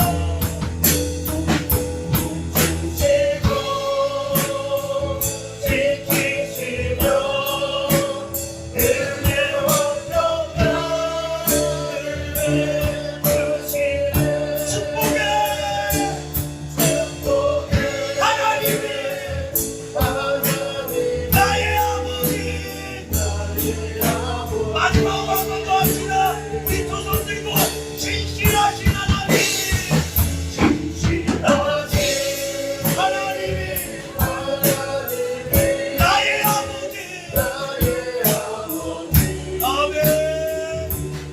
마지막으로 한번 더 합시다. 우리 두 손 들고 신실하신 하나님, 신실하신 하나님이 나의 아버지, 아멘.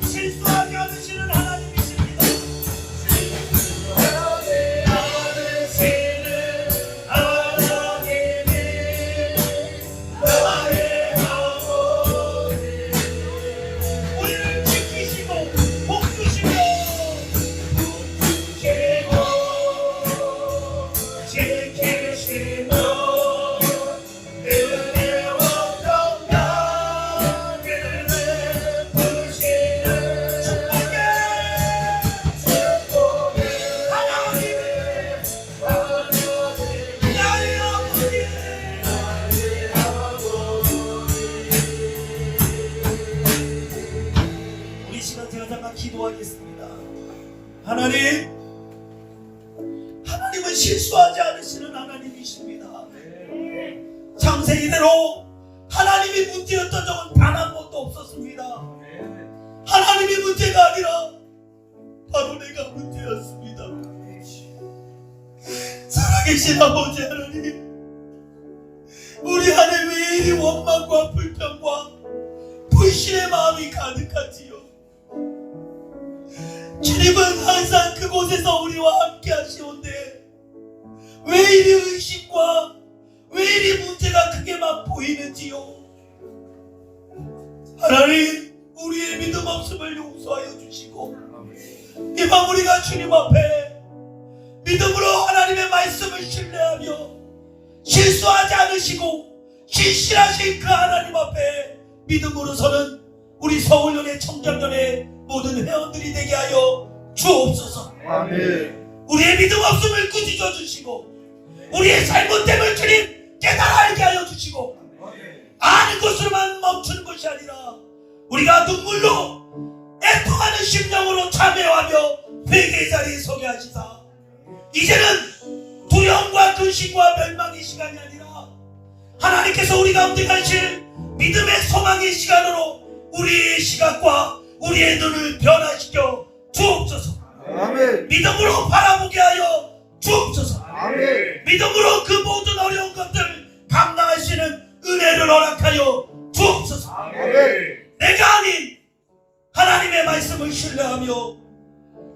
실수하지 않으시는 하나님이십니다. 우리를 지키시고 복 주시며 지키시며 은혜와 평강을 베푸시는 축복의 하나님의 나의 아버지, 우리 시간 제가 잠깐 기도하겠습니다. 하나님은 실수하지 않으시는 하나님이십니다. 창세기대로 하나님이 문제였던 적은 단 한 번도 없었습니다. 하나님이 문제가 아니라 바로 내가 문제였습니다. 살아계신 아버지 하나님, 우리 안에 왜 이리 원망과 불평과 불신의 마음이 가득하지요? 주님은 항상 그곳에서 우리와 함께 하시온데 왜 이리 의심과 왜 이리 문제가 크게만 보이는지요? 하나님, 우리의 믿음 없음을 용서하여 주시고 이 밤 우리가 주님 앞에 믿음으로 하나님의 말씀을 신뢰하며 실수하지 않으시고 신실하신 그 하나님 앞에 믿음으로 서는 우리 서울연의 청장연의 모든 회원들이 되게 하여 주옵소서. 아멘. 우리의 믿음 없음을 꾸짖어 주시고 우리의 잘못됨을 주님 깨달아 알게 하여 주시고 아는 것으로만 멈추는 것이 아니라 우리가 눈물로 애통하는 심령으로 참여하며 회개의 자리에 서게 하시사 이제는 두려움과 근심과 멸망의 시간이 아니라 하나님께서 우리 가운데 가실 믿음의 소망의 시간으로 우리의 시각과 우리의 눈을 변화시켜 주옵소서. 아멘. 믿음으로 바라보게 하여 주옵소서. 아멘. 믿음으로 그 모든 어려운 것들 감당할 수 있는 은혜를 허락하여 주옵소서. 아멘. 내가 아닌 하나님의 말씀을 신뢰하며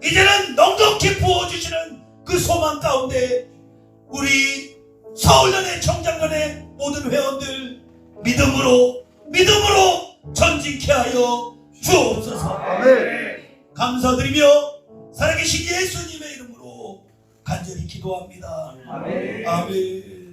이제는 넉넉히 부어주시는 그 소망 가운데 우리 서울연의 청장연의 모든 회원들 믿음으로 전진케 하여 주옵소서. 아멘. 감사드리며 살아계신 예수님의 이름으로 간절히 기도합니다. 아멘. 아멘.